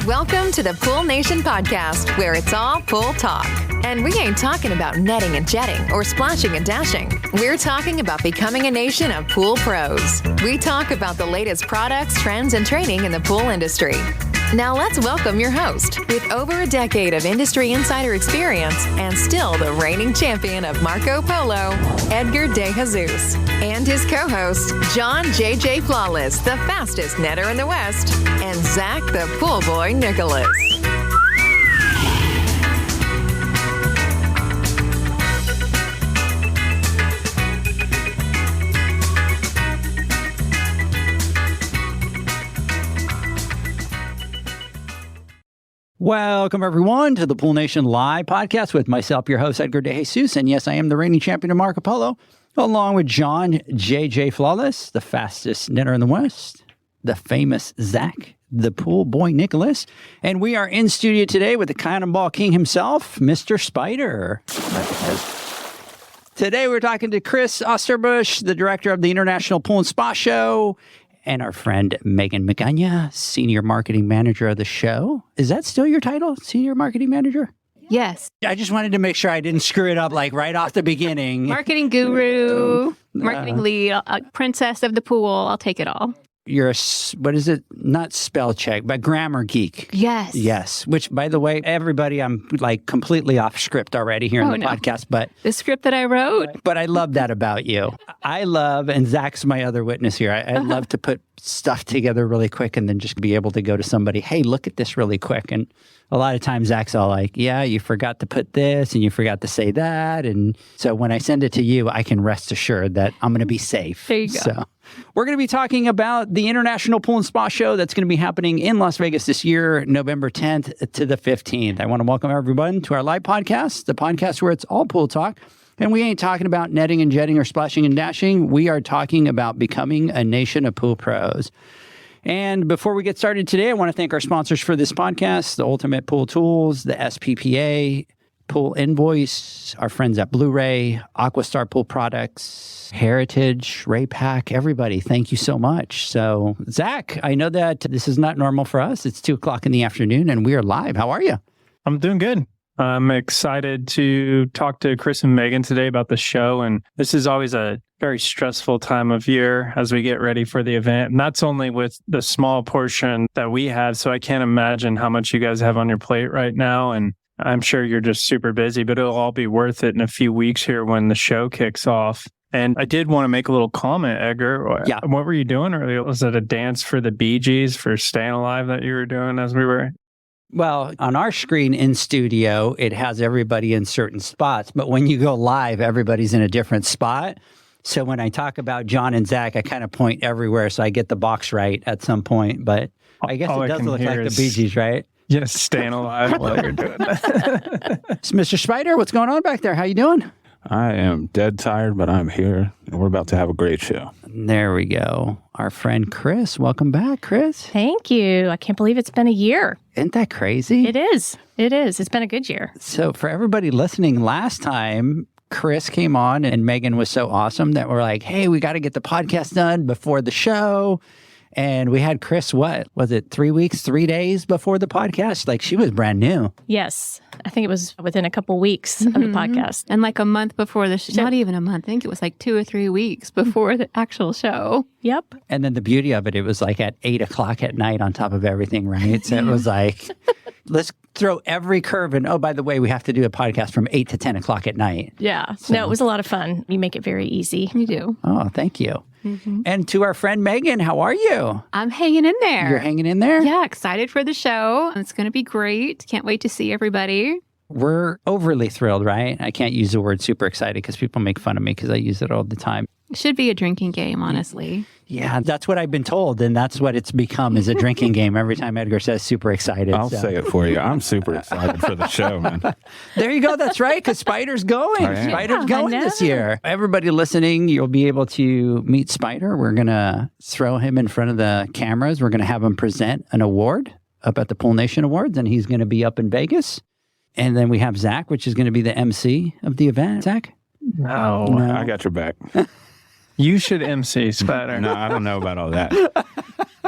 Welcome to the Pool Nation podcast, where it's all pool talk. And we ain't talking about netting and jetting or splashing and dashing. We're talking about becoming a nation of pool pros. We talk about the latest products, trends, and training in the pool industry. Now let's welcome your host, with over a decade of industry insider experience and still the reigning champion of Marco Polo, Edgar De Jesus, and his co-host, John J.J. Flawless, the fastest netter in the West, and Zach the Pool Boy Nicholas. Welcome, everyone, to the Pool Nation Live podcast with myself, your host, Edgar De Jesus. And yes, I am the reigning champion of Marco Polo, along with John J.J. Flawless, the fastest netter in the West, the famous Zach, the Pool Boy Nicholas. And we are in studio today with the Cannonball King himself, Mr. Spider. Today, we're talking to Chris Osterbusch, the director of the International Pool and Spa Show, and our friend Megan McGunya, Senior Marketing Manager of the show. Is that still your title, Senior Marketing Manager? Yes. I just wanted to make sure I didn't screw it up like right off the beginning. Marketing guru, marketing lead, princess of the pool. I'll take it all. You're a, what is it? Not spell check, but grammar geek. Yes. Yes. Which, by the way, everybody, I'm like completely off script already here in the podcast, but the script that I wrote. But I love that about you. I love, and Zach's my other witness here, I love to put stuff together really quick and then just be able to go to somebody, hey, look at this really quick. And a lot of times Zach's all like, yeah, you forgot to put this and you forgot to say that. And so when I send it to you, I can rest assured that I'm going to be safe. There you go. So we're going to be talking about the International Pool and Spa Show that's going to be happening in Las Vegas this year, November 10th to the 15th. I want to welcome everyone to our live podcast, the podcast where it's all pool talk. And we ain't talking about netting and jetting or splashing and dashing. We are talking about becoming a nation of pool pros. And before we get started today, I want to thank our sponsors for this podcast, the Ultimate Pool Tools, the SPPA, Pool Invoice, our friends at Blueray, Aqua Pool Products, Heritage, Raypak, everybody. Thank you so much. So, Zach, I know that this is not normal for us. It's 2 o'clock in the afternoon and we are live. How are you? I'm doing good. I'm excited to talk to Chris and Megan today about the show. And this is always a very stressful time of year as we get ready for the event. And that's only with the small portion that we have. So I can't imagine how much you guys have on your plate right now. And I'm sure you're just super busy, but it'll all be worth it in a few weeks here when the show kicks off. And I did want to make a little comment, Edgar. Yeah. What were you doing earlier? Was it a dance for the Bee Gees for Staying Alive that you were doing as we were? Well, on our screen in studio, it has everybody in certain spots. But when you go live, everybody's in a different spot. So when I talk about John and Zach, I kind of point everywhere so I get the box right at some point. But I guess it does look like the Bee Gees, right? Yes, Staying Alive while you're doing that. So, Mr. Spider, what's going on back there? How you doing? I am dead tired, but I'm here, and we're about to have a great show. There we go. Our friend Chris. Welcome back, Chris. Thank you. I can't believe it's been a year. Isn't that crazy? It is. It is. It's been a good year. So for everybody listening, last time Chris came on and Megan was so awesome that we're like, hey, we got to get the podcast done before the show. And we had Chris, what was it, 3 weeks, 3 days before the podcast? Like she was brand new. Yes. I think it was within a couple weeks of the podcast. And like a month before the show, not even a month, I think it was like 2 or 3 weeks before the actual show. Yep. And then the beauty of it, it was like at 8 o'clock at night on top of everything, right? So it was like, let's throw every curve in. Oh, by the way, we have to do a podcast from 8 to 10 o'clock at night. Yeah. So. No, it was a lot of fun. You make it very easy. You do. Oh, thank you. Mm-hmm. And to our friend Megan, how are you? I'm hanging in there. You're hanging in there? Yeah, excited for the show. It's going to be great. Can't wait to see everybody. We're overly thrilled, right? I can't use the word super excited because people make fun of me because I use it all the time. It should be a drinking game, honestly. Yeah, that's what I've been told, and that's what it's become, is a drinking game. Every time Edgar says super excited. I'll say it for you. I'm super excited for the show, man. There you go. That's right, because Spider's going. Spider's going this year. Everybody listening, you'll be able to meet Spider. We're going to throw him in front of the cameras. We're going to have him present an award up at the Pool Nation Awards, and he's going to be up in Vegas. And then we have Zach, which is going to be the MC of the event. Zach? No. I got your back. You should MC, Spider. No, I don't know about all that.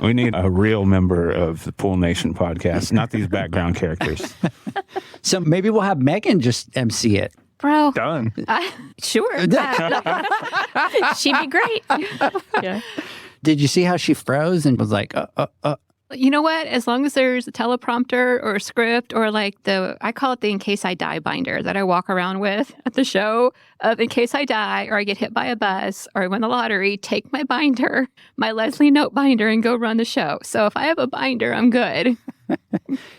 We need a real member of the Pool Nation podcast, not these background characters. So maybe we'll have Megan just MC it. Bro. Done. Sure. She'd be great. Yeah. Did you see how she froze and was like, You know what? As long as there's a teleprompter or a script or like I call it the in case I die binder that I walk around with at the show of in case I die or I get hit by a bus or I win the lottery, take my binder, my Leslie note binder and go run the show. So if I have a binder, I'm good.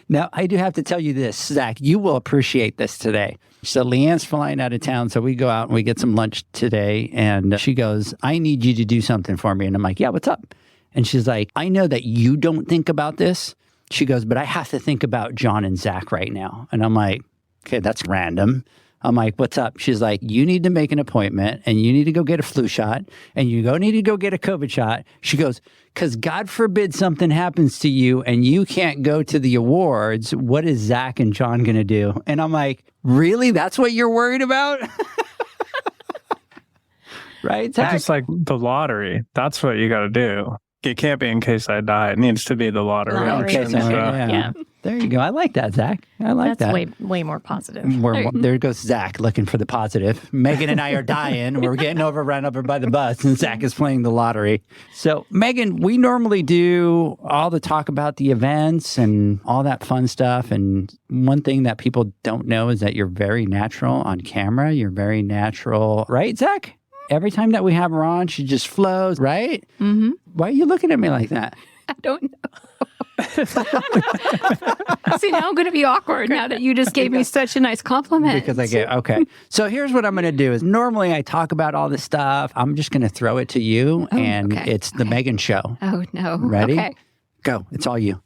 Now, I do have to tell you this, Zach, you will appreciate this today. So Leanne's flying out of town. So we go out and we get some lunch today. And she goes, I need you to do something for me. And I'm like, yeah, what's up? And she's like, I know that you don't think about this. She goes, but I have to think about John and Zach right now. And I'm like, okay, that's random. I'm like, what's up? She's like, you need to make an appointment and you need to go get a flu shot and you need to go get a COVID shot. She goes, because God forbid something happens to you and you can't go to the awards. What is Zach and John going to do? And I'm like, really? That's what you're worried about? Right, Zach? It's just like the lottery. That's what you got to do. It can't be in case I die. It needs to be the lottery. Okay, so, yeah. There you go. I like that, Zach. I like That's that. way more positive. There goes Zach looking for the positive. Megan and I are dying. We're getting run over by the bus, and Zach is playing the lottery. So, Megan, we normally do all the talk about the events and all that fun stuff. And one thing that people don't know is that you're very natural on camera. You're very natural. Right, Zach? Every time that we have her on, she just flows, right? Mm-hmm. Why are you looking at me like that? I don't know. See, now I'm going to be awkward now that you just gave me such a nice compliment. Because I get, okay. So here's what I'm going to do is normally I talk about all this stuff. I'm just going to throw it to you it's the Megan show. Oh, no. Ready? Okay. Go. It's all you.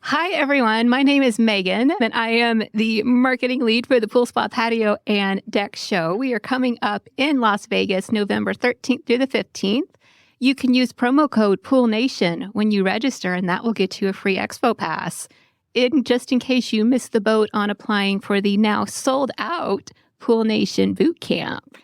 Hi, everyone. My name is Megan, and I am the marketing lead for the Pool Spa Patio and Deck Show. We are coming up in Las Vegas, November 13th through the 15th. You can use promo code POOLNATION when you register, and that will get you a free expo pass. Just in case you missed the boat on applying for the now sold out Pool Nation boot camp.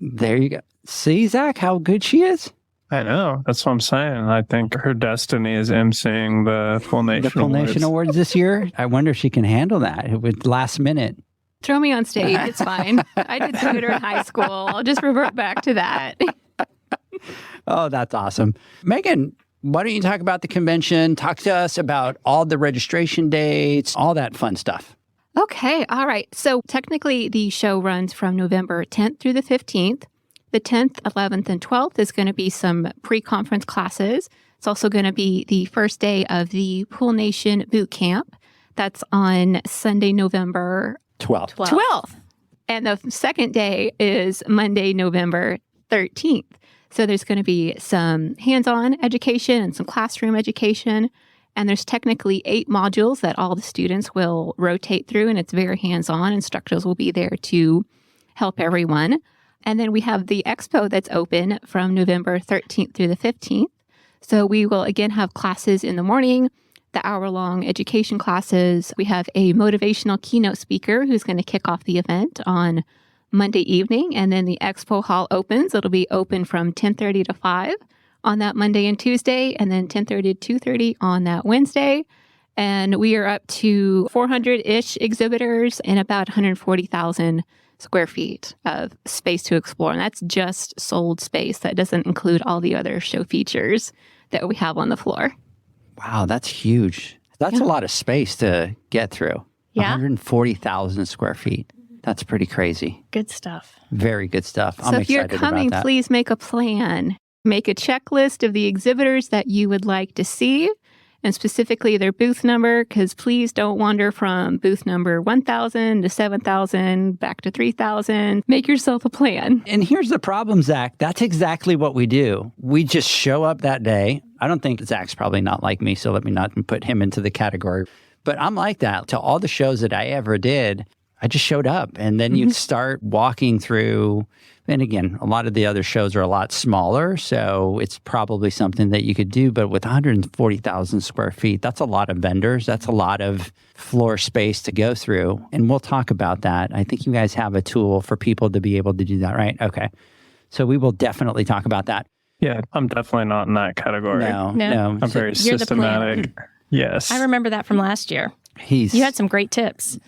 There you go. See, Zach, how good she is? I know. That's what I'm saying. I think her destiny is emceeing the Pool Nation The Pool Nation Awards this year. I wonder if she can handle that with last minute. Throw me on stage. It's fine. I did theater in high school. I'll just revert back to that. Oh, that's awesome. Megan, why don't you talk about the convention? Talk to us about all the registration dates, all that fun stuff. Okay. All right. So technically, the show runs from November 10th through the 15th. The 10th, 11th, and 12th is going to be some pre-conference classes. It's also going to be the first day of the Pool Nation boot camp. That's on Sunday, November 12th. And the second day is Monday, November 13th. So there's going to be some hands-on education and some classroom education. And there's technically 8 modules that all the students will rotate through, and it's very hands-on. Instructors will be there to help everyone. And then we have the expo that's open from November 13th through the 15th. So we will again have classes in the morning, the hour-long education classes. We have a motivational keynote speaker who's going to kick off the event on Monday evening, and then the expo hall opens. It'll be open from 10:30 to 5 on that Monday and Tuesday, and then 10:30 to 2:30 on that Wednesday. And we are up to 400-ish exhibitors and about 140,000 square feet of space to explore. And that's just sold space. That doesn't include all the other show features that we have on the floor. Wow, that's huge. That's a lot of space to get through. Yeah. 140,000 square feet. That's pretty crazy. Good stuff. Very good stuff. I'm So if you're excited coming, about that. please make a plan. Make a checklist of the exhibitors that you would like to see, and specifically their booth number, because please don't wander from booth number 1,000 to 7,000, back to 3,000. Make yourself a plan. And here's the problem, Zach. That's exactly what we do. We just show up that day. I don't think Zach's probably not like me, so let me not put him into the category. But I'm like that. To all the shows that I ever did, I just showed up, and then you start walking through. And again, a lot of the other shows are a lot smaller, so it's probably something that you could do. But with 140,000 square feet, that's a lot of vendors. That's a lot of floor space to go through. And we'll talk about that. I think you guys have a tool for people to be able to do that, right? Okay. So we will definitely talk about that. Yeah, I'm definitely not in that category. No. I'm very You're the planner. systematic. Yes. I remember that from last year. You had some great tips.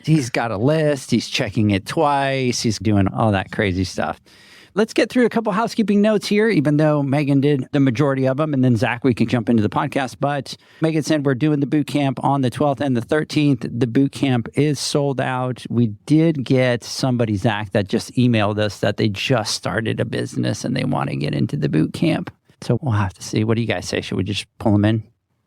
He's got a list. He's checking it twice. He's doing all that crazy stuff. Let's get through a couple housekeeping notes here, even though Megan did the majority of them. And then, Zach, we can jump into the podcast. But Megan said we're doing the boot camp on the 12th and the 13th. The boot camp is sold out. We did get somebody, Zach, that just emailed us that they just started a business and they want to get into the boot camp. So we'll have to see. What do you guys say? Should we just pull them in?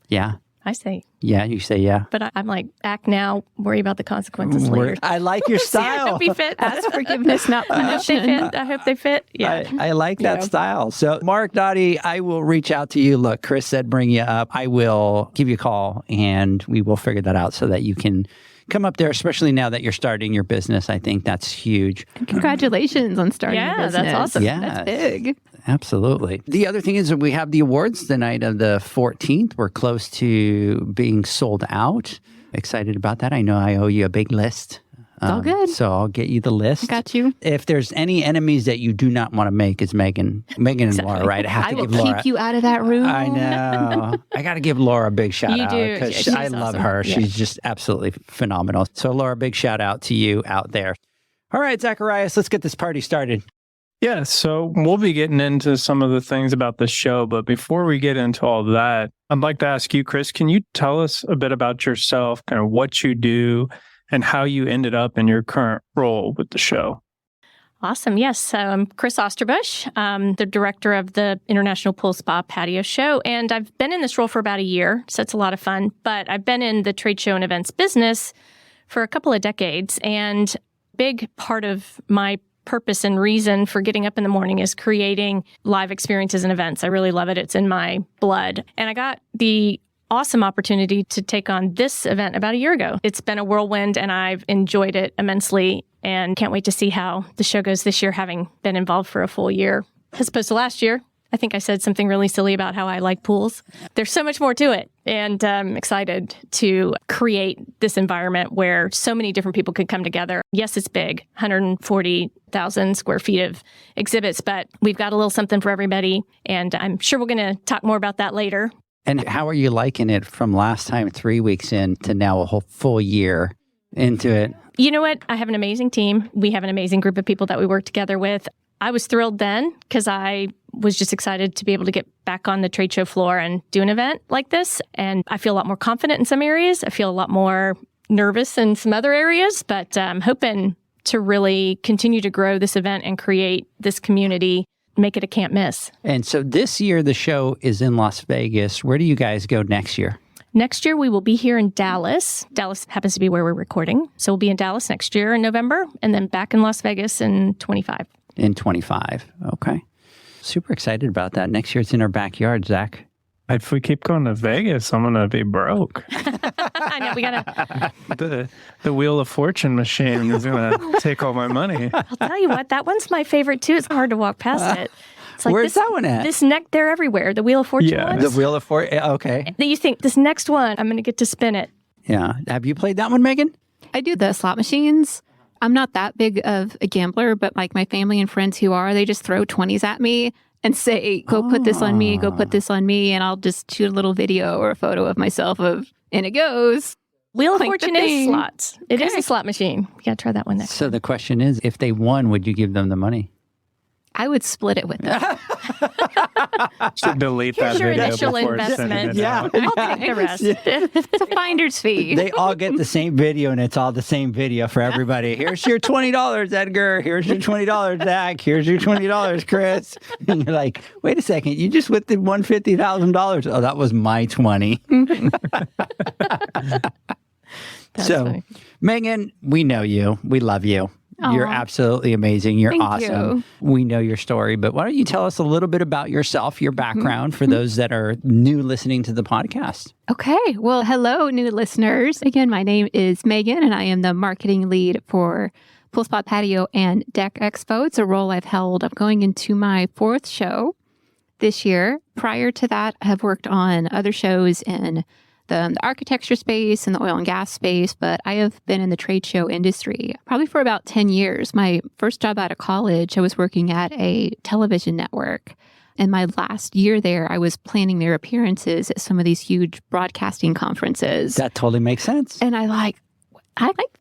Yeah. I say. Yeah, you say yeah. But I'm like, act now, worry about the consequences later. I like your style. I hope he fits. Ask forgiveness, not punishment. I hope they fit. Yeah. I like that style. So, Mark, Dottie, I will reach out to you. Look, Chris said bring you up. I will give you a call, and we will figure that out so that you can come up there, especially now that you're starting your business. I think that's huge. And congratulations on starting a business. That's awesome. Yeah. That's big. Absolutely. The other thing is that we have the awards the night of the 14th. We're close to being sold out. Excited about that. I know I owe you a big list. It's all good. So I'll get you the list. Got you. If there's any enemies that you do not want to make, it's Megan and Laura, right? I will keep you out of that room. I know. I got to give Laura a big shout out do. because She's I love awesome. her. Yeah. She's just absolutely phenomenal. So, Laura, big shout out to you out there. All right, Zacharias, let's get this party started. Yeah, so we'll be getting into some of the things about the show, but before we get into all that, I'd like to ask you, Chris, can you tell us a bit about yourself, kind of what you do, and how you ended up in your current role with the show? Awesome. Yes. So I'm Chris Osterbush. I'm the director of the International Pool Spa Patio Show. And I've been in this role for about a year. So it's a lot of fun. But I've been in the trade show and events business for a couple of decades. And a big part of my purpose and reason for getting up in the morning is creating live experiences and events. I really love it. It's in my blood. And I got the awesome opportunity to take on this event about a year ago. It's been a whirlwind and I've enjoyed it immensely and can't wait to see how the show goes this year, having been involved for a full year as opposed to last year. I think I said something really silly about how I like pools. There's so much more to it. And I'm excited to create this environment where so many different people could come together. Yes, it's big, 140,000 square feet of exhibits, but we've got a little something for everybody. And I'm sure we're going to talk more about that later. And how are you liking it from last time, 3 weeks in, to now a whole full year into it? You know what? I have an amazing team. We have an amazing group of people that we work together with. I was thrilled then because I was just excited to be able to get back on the trade show floor and do an event like this. And I feel a lot more confident in some areas. I feel a lot more nervous in some other areas, but I'm hoping to really continue to grow this event and create this community, make it a can't miss. And so this year, the show is in Las Vegas. Where do you guys go next year? Next year, we will be here in Dallas. Dallas happens to be where we're recording. So we'll be in Dallas next year in November and then back in Las Vegas in 25. In 25. Okay. Super excited about that. Next year, it's in our backyard, Zach. If we keep going to Vegas, I'm going to be broke. I know, we got to... The Wheel of Fortune machine is going to take all my money. I'll tell you what, that one's my favorite too. It's hard to walk past it. It's like Where's that one at? They're everywhere. The Wheel of Fortune Yeah. ones. The Wheel of Fortune. Okay. Then you think, this next one, I'm going to get to spin it. Yeah. Have you played that one, Megan? I do the slot machines. I'm not that big of a gambler, but like my family and friends who are, they just throw 20s at me and say, go put this on me, go put this on me. And I'll just shoot a little video or a photo of myself and it goes. Wheel of Like the Fortune is thing. slots. It is a slot machine. You got to try that one next. So the question is, if they won, would you give them the money? I would split it with them. Should delete Here's that your video initial before investment. sending it Yeah. out. I'll take the rest. It's a finder's fee. They all get the same video, and it's all the same video for everybody. Here's your $20, Edgar. Here's your $20, Zach. Here's your $20, Chris. And you're like, wait a second, you just won $150,000. Oh, that was my 20. So, funny. Megan, we know you. We love you. You're Aw. absolutely amazing. You're Thank awesome. you. We know your story, but why don't you tell us a little bit about yourself, your background, for those that are new listening to the podcast? Okay. Well, hello, new listeners. Again, my name is Megan, and I am the marketing lead for Pool Spa Patio and Deck Expo. It's a role I've held. I'm going into my 4th show this year. Prior to that, I have worked on other shows in the architecture space and the oil and gas space, but I have been in the trade show industry probably for about 10 years. My first job out of college, I was working at a television network. in my last year there, I was planning their appearances at some of these huge broadcasting conferences. That totally makes sense. And I like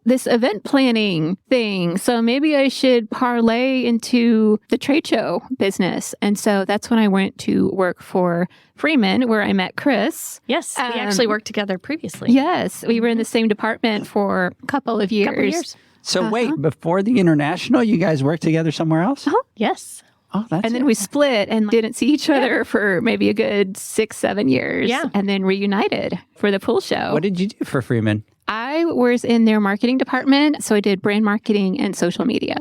this event planning thing. So maybe I should parlay into the trade show business. And so that's when I went to work for Freeman, where I met Chris. Yes, we actually worked together previously. Yes, we were in the same department for a couple of years. So wait, before the international, you guys worked together somewhere else? Yes. Oh, that's And then we split and didn't see each other for maybe a good 6-7 years. Yeah. And then reunited for the pool show. What did you do for Freeman? I was in their marketing department. So I did brand marketing and social media.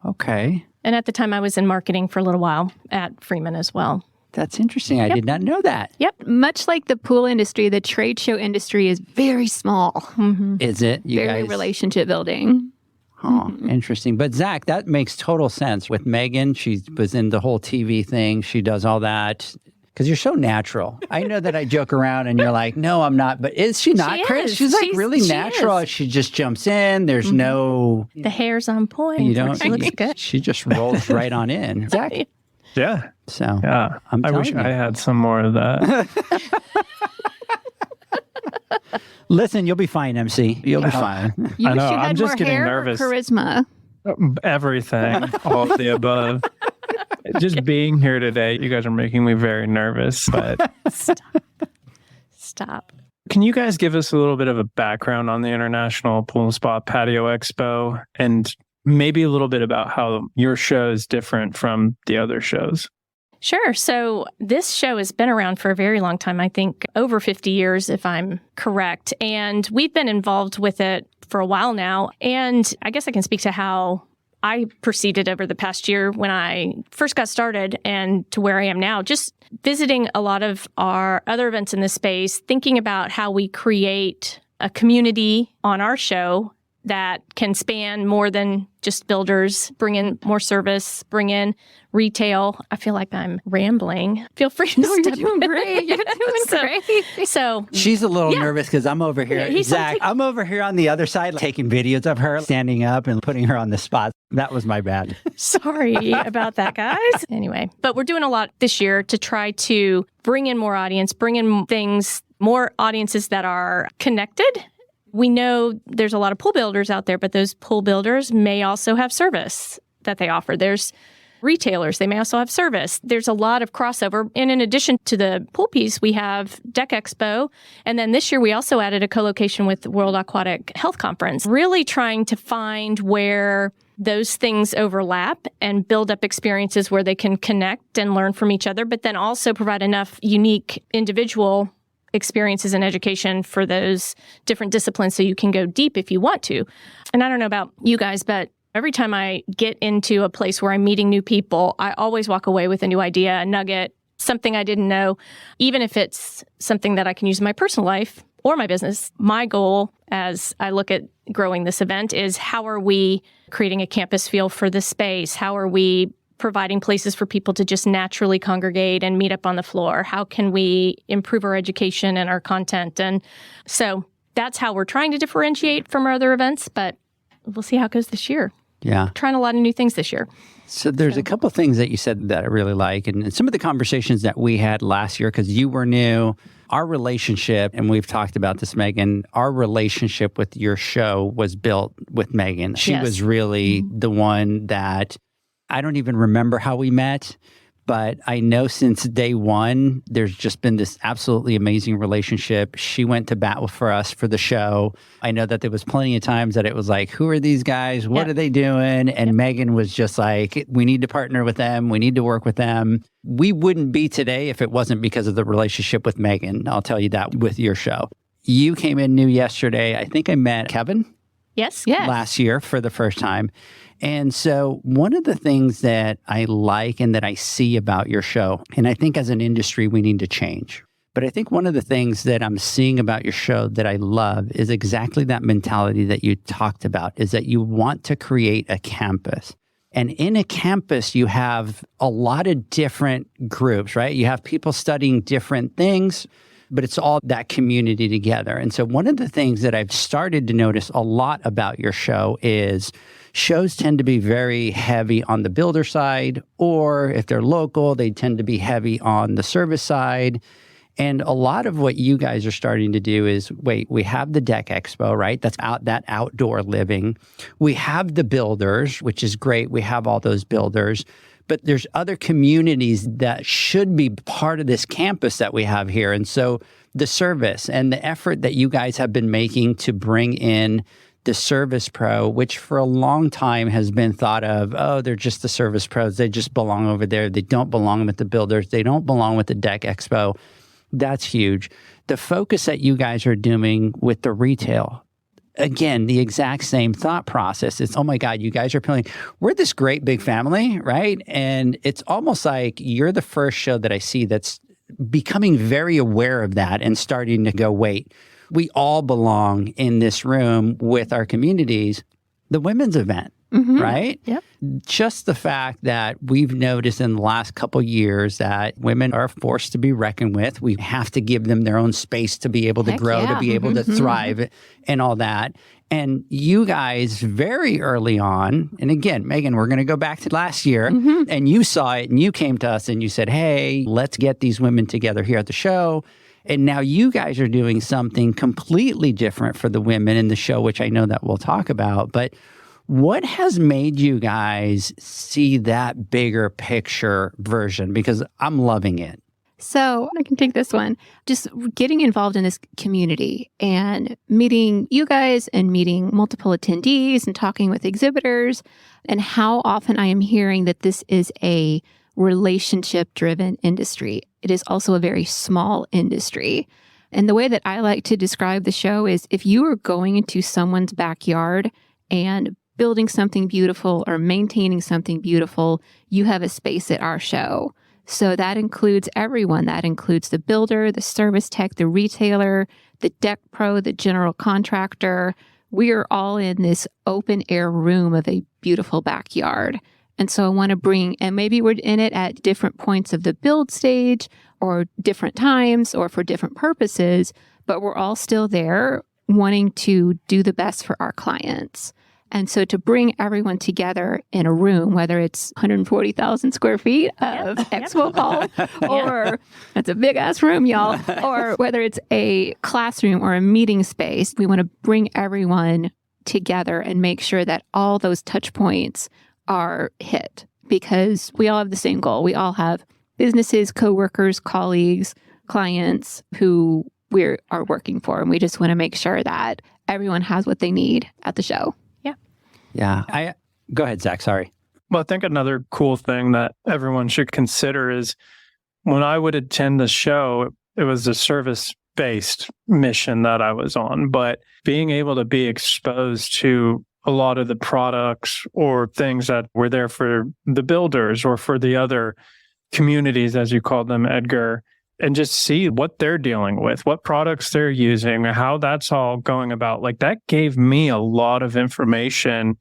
Okay. And at the time, I was in marketing for a little while at Freeman as well. That's interesting. I did not know that. Yep. Much like the pool industry, the trade show industry is very small. Is it? You Very guys? relationship building. Oh, interesting. But Zach, that makes total sense. With Megan, she was in the whole TV thing. She does all that. Because you're so natural. I know that I joke around and you're like, no, I'm not. But is she not, She Chris? is. She's like She's- really she natural. is. She just jumps in. There's no, The hair's on point. you don't, She looks good. she just rolls right on in. Zach. Yeah. So Yeah. I'm I wish telling I you. had some more of that. Listen, you'll be fine, MC. You'll be fine. You I wish know, you I'm had just more getting hair nervous. or charisma. Everything. All of the above. Just being here today, you guys are making me very nervous. But Stop. can you guys give us a little bit of a background on the International Pool and Spa Patio Expo and maybe a little bit about how your show is different from the other shows? Sure. So this show has been around for a very long time, I think over 50 years, if I'm correct. And we've been involved with it for a while now. And I guess I can speak to how I perceived it over the past year when I first got started and to where I am now, just visiting a lot of our other events in this space, thinking about how we create a community on our show that can span more than just builders, bring in more service, bring in retail. I feel like I'm rambling. Feel free to No, you're step doing in. great. You're doing great. So She's a little nervous because I'm over here. Yeah, he's Zach, like- I'm over here on the other side taking videos of her standing up and putting her on the spot. That was my bad. sorry about that, guys. Anyway, but we're doing a lot this year to try to bring in more audience, bring in things, more audiences that are connected. We know there's a lot of pool builders out there, but those pool builders may also have service that they offer. There's retailers, they may also have service. There's a lot of crossover. And in addition to the pool piece, we have Deck Expo. And then this year, we also added a co-location with the World Aquatic Health Conference, really trying to find where those things overlap and build up experiences where they can connect and learn from each other, but then also provide enough unique individual experiences and education for those different disciplines so you can go deep if you want to. And I don't know about you guys, but every time I get into a place where I'm meeting new people, I always walk away with a new idea, a nugget, something I didn't know, even if it's something that I can use in my personal life or my business. My goal as I look at growing this event is how are we creating a campus feel for the space? How are we providing places for people to just naturally congregate and meet up on the floor? How can we improve our education and our content? And so that's how we're trying to differentiate from our other events, but we'll see how it goes this year. Yeah. Trying a lot of new things this year. So there's a couple of things that you said that I really like. And some of the conversations that we had last year, because you were new, our relationship, and we've talked about this, Megan, our relationship with your show was built with Megan. She Yes. was really the one that I don't even remember how we met, but I know since day one, there's just been this absolutely amazing relationship. She went to bat for us for the show. I know that there was plenty of times that it was like, who are these guys? What Yeah. are they doing? And Megan was just like, we need to partner with them. We need to work with them. We wouldn't be today if it wasn't because of the relationship with Megan. I'll tell you that with your show. You came in new yesterday. I think I met Kevin Yes? Yes. last year for the first time. And so one of the things that I like and that I see about your show, and I think as an industry, we need to change. But I think one of the things that I'm seeing about your show that I love is exactly that mentality that you talked about, is that you want to create a campus. And in a campus, you have a lot of different groups, right? You have people studying different things, but it's all that community together. And so one of the things that I've started to notice a lot about your show is shows tend to be very heavy on the builder side, or if they're local, they tend to be heavy on the service side. And a lot of what you guys are starting to do is, we have the Deck Expo, right? That's that outdoor living. We have the builders, which is great. We have all those builders. But there's other communities that should be part of this campus that we have here. And so the service and the effort that you guys have been making to bring in the service pro, which for a long time has been thought of, oh, they're just the service pros. They just belong over there. They don't belong with the builders. They don't belong with the Deck Expo. That's huge. The focus that you guys are doing with the retail, again, the exact same thought process. It's, oh my God, you guys are playing. We're this great big family, right? And it's almost like you're the first show that I see that's becoming very aware of that and starting to go, wait, we all belong in this room with our communities. The women's event, right? Yep. Just the fact that we've noticed in the last couple of years that women are forced to be reckoned with. We have to give them their own space to be able to grow, to be able to thrive and all that. And you guys very early on, and again, Megan, we're going to go back to last year, and you saw it and you came to us and you said, hey, let's get these women together here at the show. And now you guys are doing something completely different for the women in the show, which I know that we'll talk about. But what has made you guys see that bigger picture version? Because I'm loving it. So I can take this one. Just getting involved in this community and meeting you guys and meeting multiple attendees and talking with exhibitors, and how often I am hearing that this is a relationship-driven industry. It is also a very small industry. And the way that I like to describe the show is, if you are going into someone's backyard and building something beautiful or maintaining something beautiful, you have a space at our show. So that includes everyone. That includes the builder, the service tech, the retailer, the deck pro, the general contractor. We are all in this open air room of a beautiful backyard. And so I want to bring, and maybe we're in it at different points of the build stage or different times or for different purposes, but we're all still there wanting to do the best for our clients. And so to bring everyone together in a room, whether it's 140,000 square feet of expo hall, or it's a big ass room, y'all, or whether it's a classroom or a meeting space, we want to bring everyone together and make sure that all those touch points are hit, because we all have the same goal. We all have businesses, coworkers, colleagues, clients who we are working for. And we just want to make sure that everyone has what they need at the show. Yeah. Go ahead, Zach. Sorry. Well, I think another cool thing that everyone should consider is, when I would attend the show, it was a service-based mission that I was on, but being able to be exposed to a lot of the products or things that were there for the builders or for the other communities, as you called them, Edgar, and just see what they're dealing with, what products they're using, how that's all going about. Like, that gave me a lot of information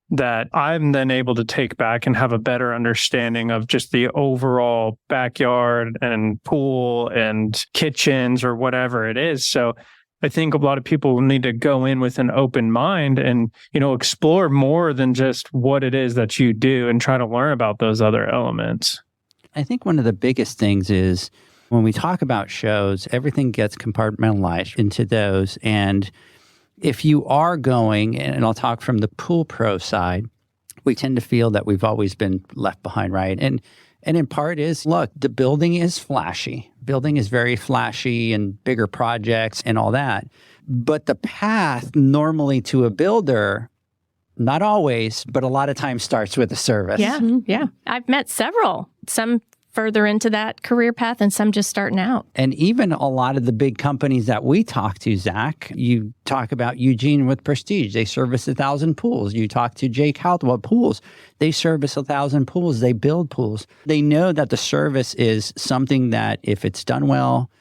that I'm then able to take back and have a better understanding of just the overall backyard and pool and kitchens or whatever it is. So I think a lot of people need to go in with an open mind and, explore more than just what it is that you do and try to learn about those other elements. I think one of the biggest things is, when we talk about shows, everything gets compartmentalized into those. And if you are going, and I'll talk from the pool pro side, we tend to feel that we've always been left behind, right? And in part is, look, the building is flashy. Building is very flashy and bigger projects and all that. But the path normally to a builder, not always, but a lot of times starts with a service. Yeah. I've met several, some further into that career path and some just starting out. And even a lot of the big companies that we talk to, Zach, you talk about Eugene with Prestige. They service 1,000 pools. You talk to Jake Houthwell Pools. They service 1,000 pools. They build pools. They know that the service is something that, if it's done well,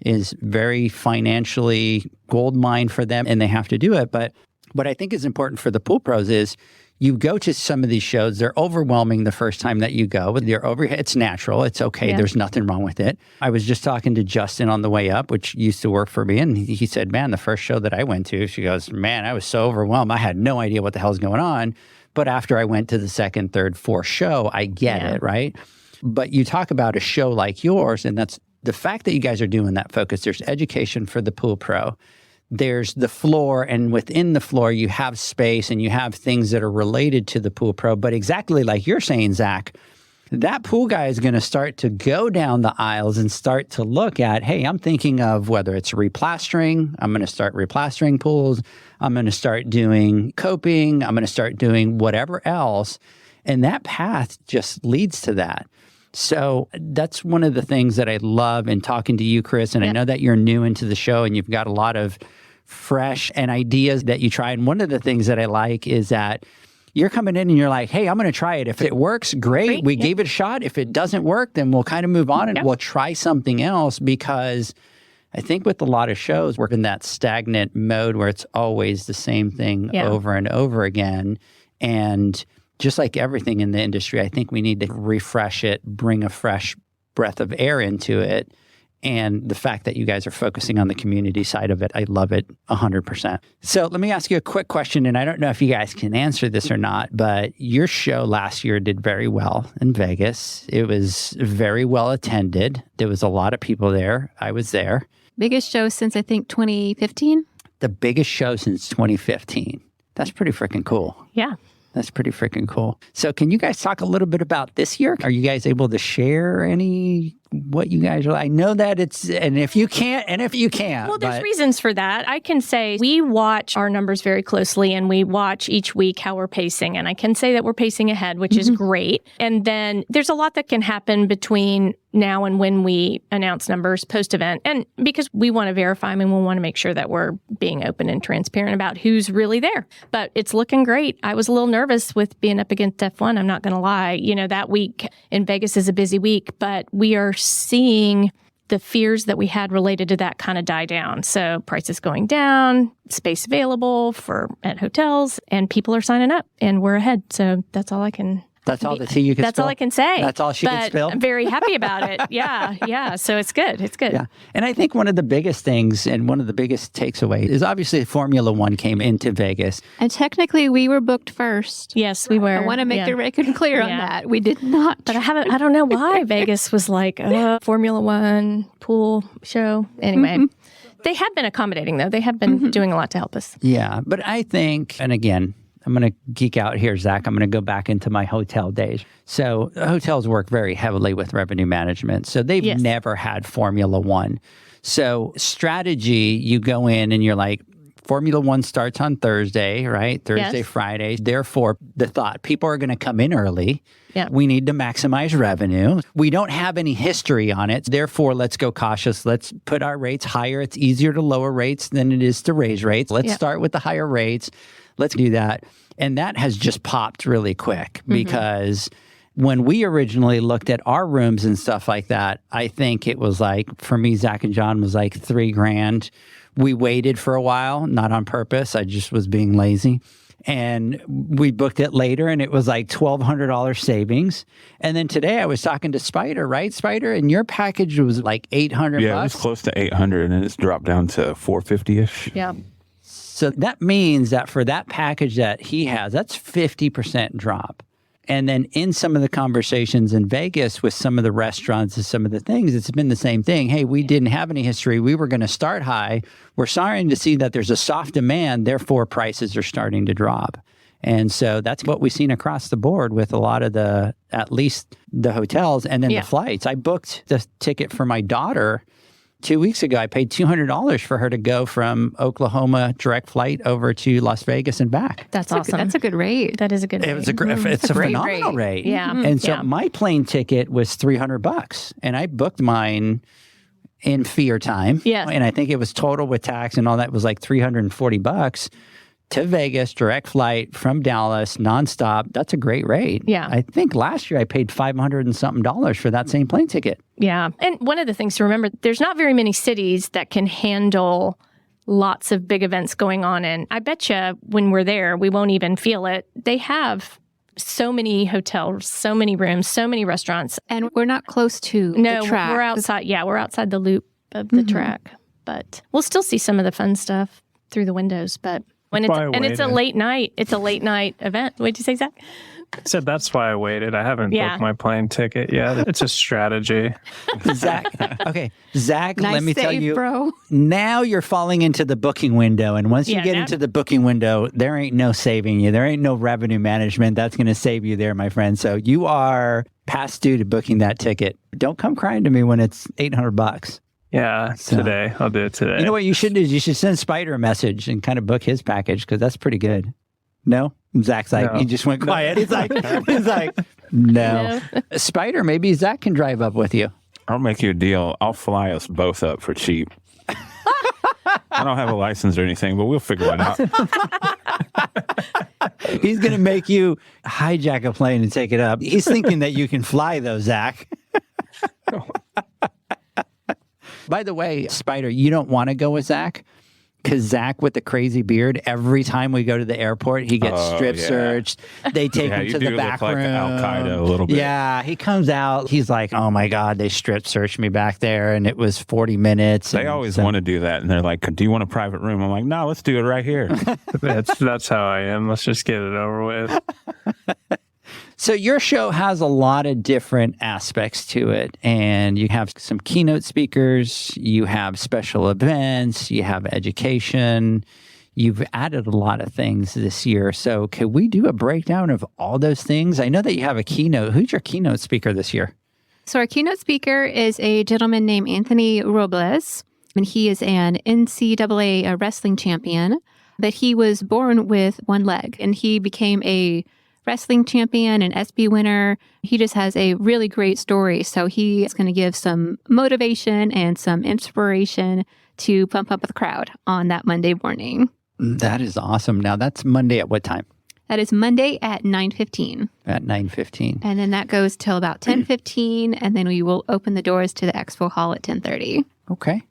is very financially gold mine for them, and they have to do it. But what I think is important for the pool pros is you go to some of these shows, they're overwhelming the first time that you go. It's natural. It's okay. Yeah. There's nothing wrong with it. I was just talking to Justin on the way up, which used to work for me. And he said, man, the first show that I went to, she goes, man, I was so overwhelmed. I had no idea what the hell's going on. But after I went to the second, third, fourth show, I get it, right? But you talk about a show like yours, and that's the fact that you guys are doing that focus. There's education for the pool pro. There's the floor, and within the floor, you have space and you have things that are related to the pool pro. But exactly like you're saying, Zach, that pool guy is going to start to go down the aisles and start to look at, hey, I'm thinking of whether it's replastering. I'm going to start replastering pools. I'm going to start doing coping. I'm going to start doing whatever else. And that path just leads to that. So that's one of the things that I love in talking to you, Chris. And I know that you're new into the show and you've got a lot of fresh and ideas that you try. And one of the things that I like is that you're coming in and you're like, hey, I'm going to try it. If it works, great. We gave it a shot. If it doesn't work, then we'll kind of move on and we'll try something else, because I think with a lot of shows, we're in that stagnant mode where it's always the same thing over and over again. And just like everything in the industry, I think we need to refresh it, bring a fresh breath of air into it. And the fact that you guys are focusing on the community side of it, I love it 100%. So let me ask you a quick question, and I don't know if you guys can answer this or not, but your show last year did very well in Vegas. It was very well attended. There was a lot of people there. I was there. Biggest show since, I think, 2015? The biggest show since 2015. That's pretty freaking cool. Yeah. That's pretty freaking cool. So can you guys talk a little bit about this year? Are you guys able to share what you guys are? I know that and if you can't. Well, there's reasons for that. I can say we watch our numbers very closely and we watch each week how we're pacing. And I can say that we're pacing ahead, which is great. And then there's a lot that can happen between now and when we announce numbers post-event. And because we want to verify them and we want to make sure that we're being open and transparent about who's really there. But it's looking great. I was a little nervous with being up against F1. I'm not going to lie. That week in Vegas is a busy week, but we are seeing the fears that we had related to that kind of die down. So prices going down, space available at hotels, and people are signing up and we're ahead. So that's all I can That's all the tea you can That's spill? all I can say. That's all she can spill? I'm very happy about it. Yeah. So it's good. It's good. Yeah. And I think one of the biggest things and one of the biggest takeaways is obviously Formula One came into Vegas. And technically, we were booked first. Yes, we were. I want to make the record clear on that. We did not. But I don't know why Vegas was like a Formula One pool show. Anyway, they have been accommodating, though. They have been doing a lot to help us. Yeah. But I think, and again, I'm going to geek out here, Zach. I'm going to go back into my hotel days. So hotels work very heavily with revenue management. So they've never had Formula One. So strategy, you go in and you're like, Formula One starts on Thursday, right? Thursday, Friday. Therefore, the thought, people are going to come in early. Yeah. We need to maximize revenue. We don't have any history on it. Therefore, let's go cautious. Let's put our rates higher. It's easier to lower rates than it is to raise rates. Let's start with the higher rates. Let's do that. And that has just popped really quick because when we originally looked at our rooms and stuff like that, I think it was like, for me, Zach and John was like $3,000. We waited for a while, not on purpose. I just was being lazy. And we booked it later and it was like $1,200 savings. And then today I was talking to Spider, right, Spider? And your package was like $800. Yeah, it was close to $800 and it's dropped down to $450-ish. Yeah. So that means that for that package that he has, that's 50% drop. And then in some of the conversations in Vegas with some of the restaurants and some of the things, it's been the same thing. Hey, we didn't have any history. We were going to start high. We're starting to see that there's a soft demand. Therefore, prices are starting to drop. And so that's what we've seen across the board with a lot of at least the hotels and then the flights. I booked the ticket for my daughter 2 weeks ago. I paid $200 for her to go from Oklahoma direct flight over to Las Vegas and back. That's awesome. That's a good rate. That is a good rate. It's a phenomenal rate. Yeah. And so my plane ticket was $300 and I booked mine in fear time. Yeah. And I think it was total with tax and all that was like $340 to Vegas, direct flight from Dallas, nonstop. That's a great rate. Yeah. I think last year I paid $500 and something for that same plane ticket. Yeah. And one of the things to remember, there's not very many cities that can handle lots of big events going on. And I bet you when we're there, we won't even feel it. They have so many hotels, so many rooms, so many restaurants. And we're not close to No, the track. we're outside. Yeah, we're outside the loop of the track. But we'll still see some of the fun stuff through the windows. But when it's a late night, it's a late night event. What'd you say, Zach? I said that's why I waited. I haven't booked my plane ticket yet. It's a strategy. Zach, Nice let me tell save, you, bro. now you're falling into the booking window. And once you get into the booking window, there ain't no saving you. There ain't no revenue management that's going to save you there, my friend. So you are past due to booking that ticket. Don't come crying to me when it's $800. Yeah, today. I'll do it today. You know what you should do is you should send Spider a message and kind of book his package because that's pretty good. No? Zach's like, he just went quiet. He's like, no. Spider, maybe Zach can drive up with you. I'll make you a deal. I'll fly us both up for cheap. I don't have a license or anything, but we'll figure it out. He's going to make you hijack a plane and take it up. He's thinking that you can fly, though, Zach. By the way, Spider, you don't want to go with Zach? Because Zach, with the crazy beard, every time we go to the airport, he gets strip searched. They take him to the back room. Like Al-Qaeda a little bit. Yeah, he comes out. He's like, oh my God, they strip searched me back there, and it was 40 minutes. They always want to do that, and they're like, do you want a private room? I'm like, no, let's do it right here. That's how I am. Let's just get it over with. So your show has a lot of different aspects to it, and you have some keynote speakers, you have special events, you have education. You've added a lot of things this year. So can we do a breakdown of all those things? I know that you have a keynote. Who's your keynote speaker this year? So our keynote speaker is a gentleman named Anthony Robles, and he is an NCAA wrestling champion, but he was born with one leg, and he became a wrestling champion, an SB winner. He just has a really great story. So he is going to give some motivation and some inspiration to pump up the crowd on that Monday morning. That is awesome. Now, that's Monday at what time? That is Monday at 9:15. At 9:15. And then that goes till about 10:15, and then we will open the doors to the Expo Hall at 10:30. Okay.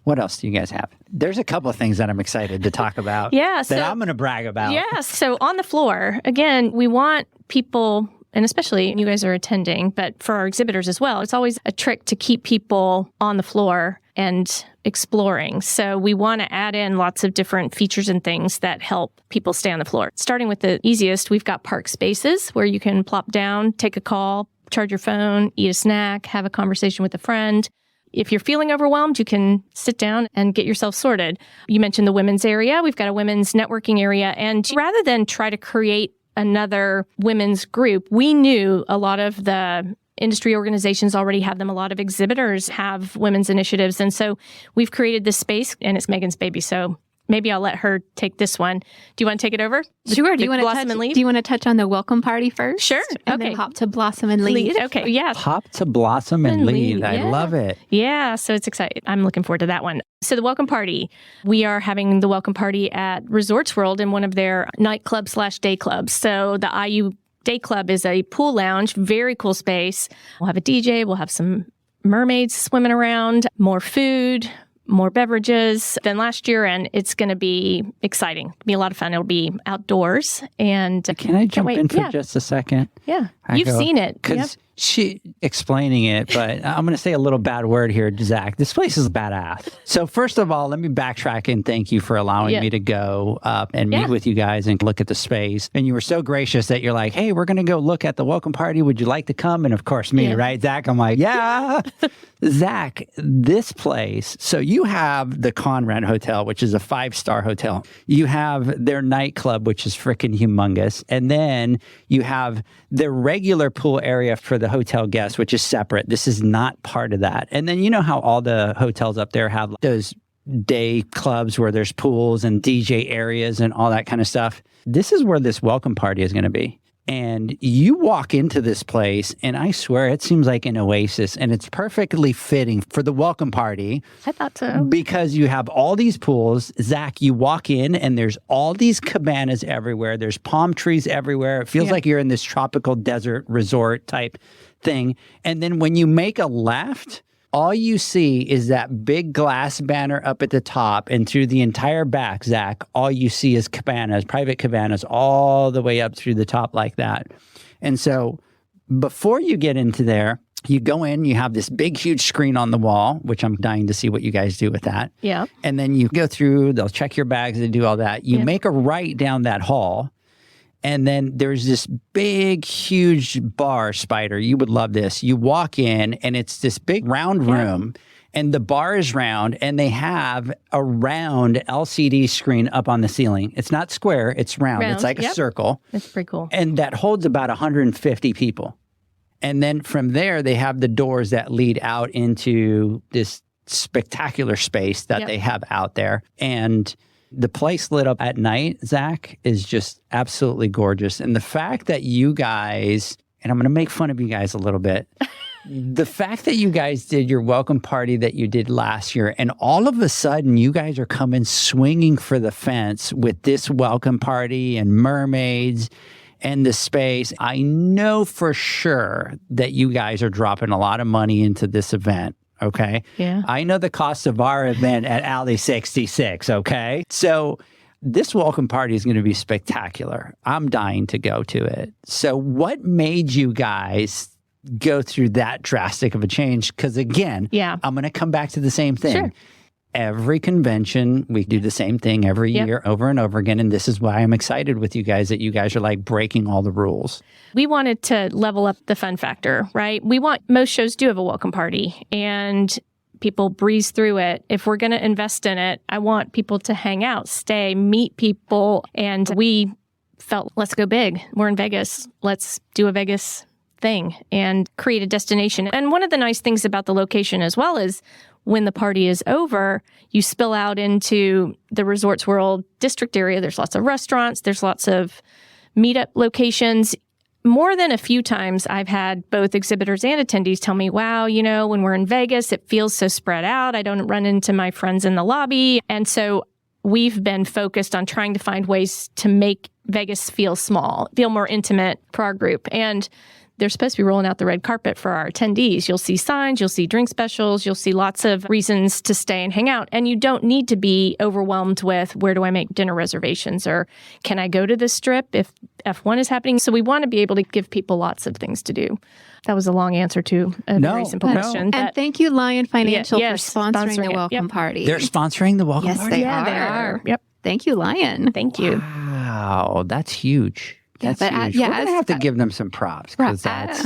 What else do you guys have? There's a couple of things that I'm excited to talk about that I'm going to brag about. Yeah. So on the floor, again, we want people, and especially you guys are attending, but for our exhibitors as well, it's always a trick to keep people on the floor and exploring. So we want to add in lots of different features and things that help people stay on the floor. Starting with the easiest, we've got park spaces where you can plop down, take a call, charge your phone, eat a snack, have a conversation with a friend. If you're feeling overwhelmed, you can sit down and get yourself sorted. You mentioned the women's area. We've got a women's networking area. And rather than try to create another women's group, we knew a lot of the industry organizations already have them. A lot of exhibitors have women's initiatives. And so we've created this space, and it's Megan's baby. So maybe I'll let her take this one. Do you want to take it over? Sure. Do you want to touch on the welcome party first? Sure. And then hop to blossom and lead. Okay. Yeah. Hop to blossom and lead. I love it. Yeah. So it's exciting. I'm looking forward to that one. So the welcome party, we are having the welcome party at Resorts World in one of their nightclub/day clubs. So the IU Day Club is a pool lounge, very cool space. We'll have a DJ. We'll have some mermaids swimming around, more food, more beverages than last year, and it's going to be exciting. It'll be a lot of fun. It'll be outdoors. And can I jump in for just a second? Yeah. You've seen it. Because she explaining it, but I'm going to say a little bad word here, Zach. This place is badass. So first of all, let me backtrack and thank you for allowing me to go up and meet with you guys and look at the space. And you were so gracious that you're like, hey, we're going to go look at the welcome party. Would you like to come? And of course, me, right, Zach? I'm like, yeah. Zach, this place, so you have the Conrad Hotel, which is a 5-star hotel. You have their nightclub, which is freaking humongous. And then you have the regular pool area for the hotel guests, which is separate. This is not part of that. And then you know how all the hotels up there have those day clubs where there's pools and DJ areas and all that kind of stuff. This is where this welcome party is going to be. And you walk into this place, and I swear it seems like an oasis, and it's perfectly fitting for the welcome party. I thought so. Because you have all these pools. Zach, you walk in, and there's all these cabanas everywhere. There's palm trees everywhere. It feels like you're in this tropical desert resort type thing. And then when you make a left, all you see is that big glass banner up at the top, and through the entire back, Zach, all you see is cabanas, private cabanas, all the way up through the top like that. And so before you get into there, you go in, you have this big, huge screen on the wall, which I'm dying to see what you guys do with that. Yeah. And then you go through, they'll check your bags, they do all that. You make a right down that hall. And then there's this big, huge bar, Spider. You would love this. You walk in, and it's this big round room, and the bar is round, and they have a round LCD screen up on the ceiling. It's not square, it's round. It's like a circle. That's pretty cool. And that holds about 150 people. And then from there, they have the doors that lead out into this spectacular space that they have out there. And the place lit up at night, Zach, is just absolutely gorgeous. And the fact that you guys, and I'm going to make fun of you guys a little bit, the fact that you guys did your welcome party that you did last year, and all of a sudden you guys are coming swinging for the fence with this welcome party and mermaids and the space. I know for sure that you guys are dropping a lot of money into this event. Okay. Yeah. I know the cost of our event at Alley 66. Okay. So this welcome party is going to be spectacular. I'm dying to go to it. So what made you guys go through that drastic of a change? Because again, I'm going to come back to the same thing. Sure. Every convention, we do the same thing every year over and over again. And this is why I'm excited with you guys, that you guys are like breaking all the rules. We wanted to level up the fun factor, right? Most shows do have a welcome party, and people breeze through it. If we're going to invest in it, I want people to hang out, stay, meet people. And we felt, let's go big. We're in Vegas. Let's do a Vegas thing and create a destination. And one of the nice things about the location as well is when the party is over, you spill out into the Resorts World district area. There's lots of restaurants. There's lots of meetup locations. More than a few times, I've had both exhibitors and attendees tell me, wow, when we're in Vegas, it feels so spread out. I don't run into my friends in the lobby. And so we've been focused on trying to find ways to make Vegas feel small, feel more intimate for our group. And they're supposed to be rolling out the red carpet for our attendees. You'll see signs, you'll see drink specials, you'll see lots of reasons to stay and hang out. And you don't need to be overwhelmed with, where do I make dinner reservations? Or can I go to the Strip if F1 is happening? So we want to be able to give people lots of things to do. That was a long answer to a very simple question. And thank you, Lion Financial, for sponsoring the welcome party. They're sponsoring the welcome Yes, party? they are. They are. Yep. Thank you, Lion. Thank you. Wow, that's huge. That's but huge. We're going to have to give them some props, because that is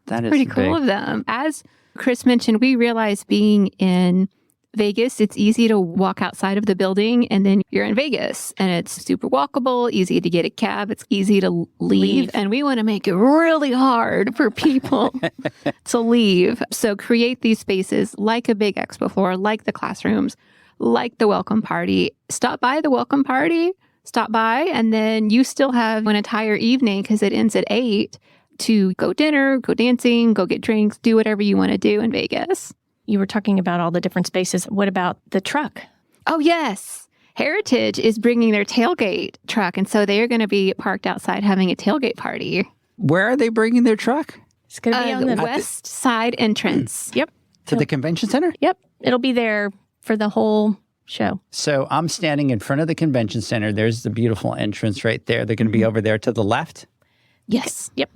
pretty cool big. of them. As Chris mentioned, we realized being in Vegas, it's easy to walk outside of the building and then you're in Vegas, and it's super walkable, easy to get a cab, it's easy to leave. And we want to make it really hard for people to leave. So create these spaces like a big expo floor, like the classrooms, like the welcome party. Stop by the welcome party. Stop by, and then you still have an entire evening, because it ends at 8, to go dinner, go dancing, go get drinks, do whatever you want to do in Vegas. You were talking about all the different spaces. What about the truck? Oh, yes. Heritage is bringing their tailgate truck, and so they are going to be parked outside having a tailgate party. Where are they bringing their truck? It's going to be on the west side entrance. Yep. To the convention center? Yep. It'll be there for the whole show. So I'm standing in front of the convention center. There's the beautiful entrance right there. They're going to be over there to the left. Yes. Yep.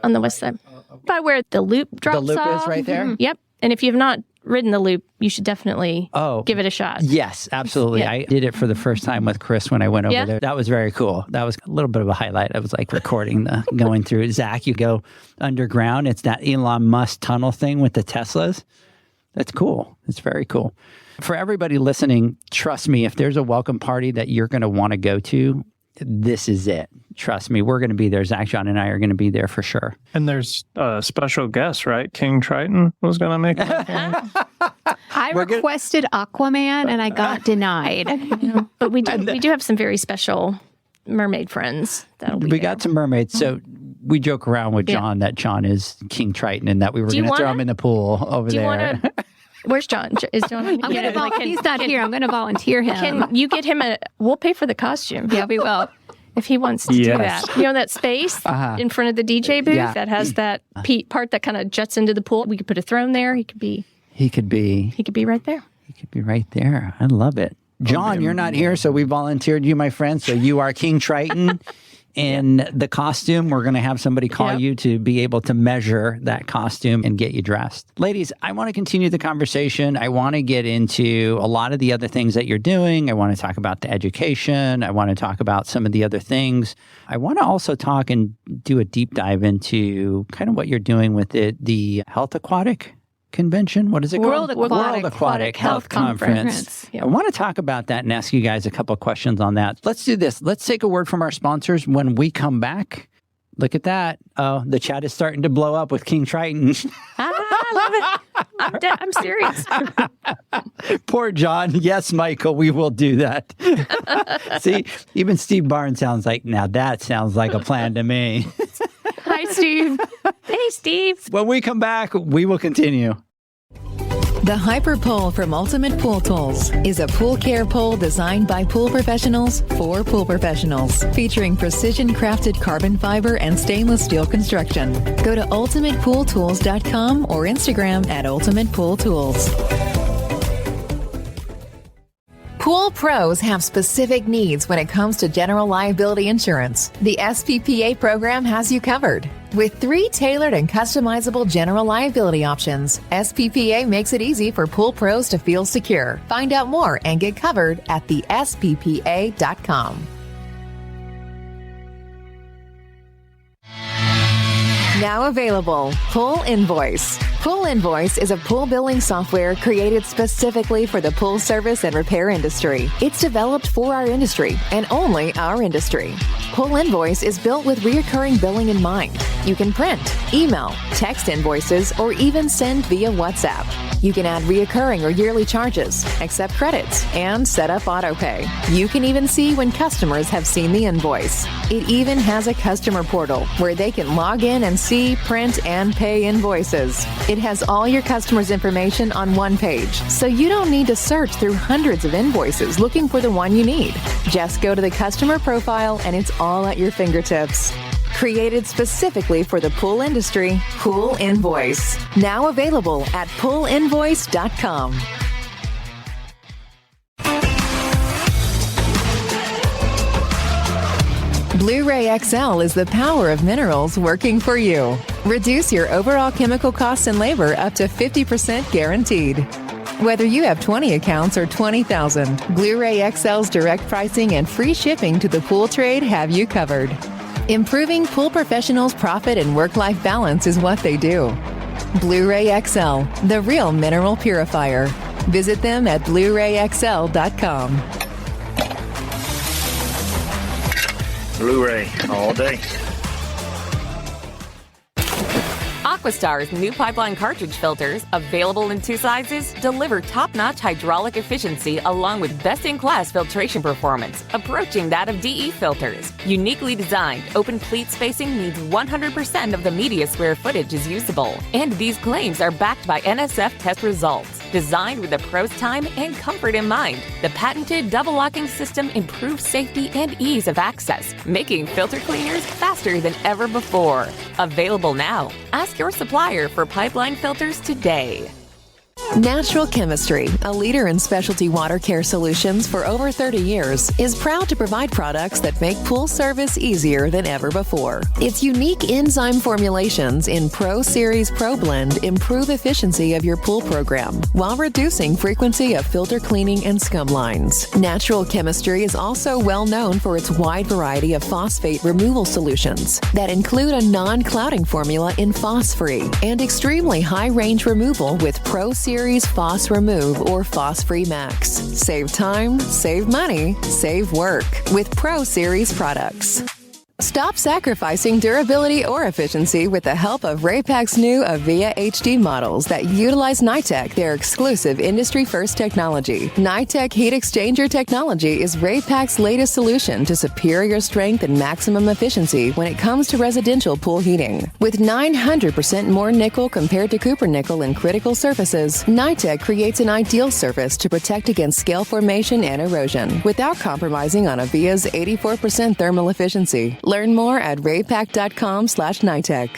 On the west side. By where the loop drops off. The loop is right there? Yep. And if you have not ridden the loop, you should definitely give it a shot. Yes, absolutely. Yeah. I did it for the first time with Chris when I went over there. That was very cool. That was a little bit of a highlight. I was like recording going through. Zach, you go underground. It's that Elon Musk tunnel thing with the Teslas. That's cool. It's very cool. For everybody listening, trust me, if there's a welcome party that you're going to want to go to, this is it. Trust me, we're going to be there. Zach, John, and I are going to be there for sure. And there's a special guest, right? King Triton was going to make an appearance. I requested Aquaman, and I got denied. But we do have some very special mermaid friends that'll be We got some mermaids. So we joke around with John that John is King Triton and that we were going to throw him in the pool over there. Where's John? Is John? He's not here. I'm going to volunteer him. Can you get him we'll pay for the costume. Yeah, we will. If he wants to do that. That space in front of the DJ booth that has that part that kind of juts into the pool. We could put a throne there. He could be He could be right there. He could be right there. I love it. John, you're not here, so we volunteered you, my friend. So you are King Triton. In the costume, we're going to have somebody call you to be able to measure that costume and get you dressed. Ladies, I want to continue the conversation. I want to get into a lot of the other things that you're doing. I want to talk about the education. I want to talk about some of the other things. I want to also talk and do a deep dive into kind of what you're doing with the Health Aquatic Convention. What is it called? World Aquatic Health Conference. I want to talk about that and ask you guys a couple of questions on that. Let's do this. Let's take a word from our sponsors. When we come back, look at that. Oh, the chat is starting to blow up with King Triton. I love it. I'm serious. Poor John. Yes, Michael, we will do that. See, even Steve Barnes sounds like, now that sounds like a plan to me. Hi, Steve. Hey, Steve. When we come back, we will continue. The Hyper Pole from Ultimate Pool Tools is a pool care pole designed by pool professionals for pool professionals, featuring precision-crafted carbon fiber and stainless steel construction. Go to ultimatepooltools.com or Instagram at Ultimate Pool Tools. Pool pros have specific needs when it comes to general liability insurance. The SPPA program has you covered. With 3 tailored and customizable general liability options, SPPA makes it easy for pool pros to feel secure. Find out more and get covered at thesppa.com. Now available, Pool Invoice. Pool Invoice is a pool billing software created specifically for the pool service and repair industry. It's developed for our industry and only our industry. Pool Invoice is built with recurring billing in mind. You can print, email, text invoices, or even send via WhatsApp. You can add reoccurring or yearly charges, accept credits, and set up autopay. You can even see when customers have seen the invoice. It even has a customer portal where they can log in and see, print, and pay invoices. It has all your customers' information on one page, so you don't need to search through hundreds of invoices looking for the one you need. Just go to the customer profile and it's all at your fingertips. Created specifically for the pool industry, Pool Invoice. Now available at poolinvoice.com. Blueray XL is the power of minerals working for you. Reduce your overall chemical costs and labor up to 50% guaranteed. Whether you have 20 accounts or 20,000, Blueray XL's direct pricing and free shipping to the pool trade have you covered. Improving pool professionals' profit and work-life balance is what they do. Blueray XL, the real mineral purifier. Visit them at BlueRayXL.com. Blueray all day. Aquastar's new pipeline cartridge filters, available in 2 sizes, deliver top-notch hydraulic efficiency along with best-in-class filtration performance, approaching that of DE filters. Uniquely designed, open pleat spacing means 100% of the media square footage is usable. And these claims are backed by NSF test results. Designed with the pro's time and comfort in mind, the patented double locking system improves safety and ease of access, making filter cleaners faster than ever before. Available now. Ask your supplier for pipeline filters today. Natural Chemistry, a leader in specialty water care solutions for over 30 years, is proud to provide products that make pool service easier than ever before. Its unique enzyme formulations in Pro Series Pro Blend improve efficiency of your pool program while reducing frequency of filter cleaning and scum lines. Natural Chemistry is also well known for its wide variety of phosphate removal solutions that include a non-clouding formula in Phos-Free and extremely high-range removal with Pro Series Phos Remove or Phos Free Max. Save time, save money, save work with Pro Series products. Stop sacrificing durability or efficiency with the help of Raypak's new Avia HD models that utilize NITEC, their exclusive industry-first technology. NITEC heat exchanger technology is Raypak's latest solution to superior strength and maximum efficiency when it comes to residential pool heating. With 900% more nickel compared to copper nickel in critical surfaces, NITEC creates an ideal surface to protect against scale formation and erosion without compromising on Avia's 84% thermal efficiency. Learn more at raypak.com/NITEC.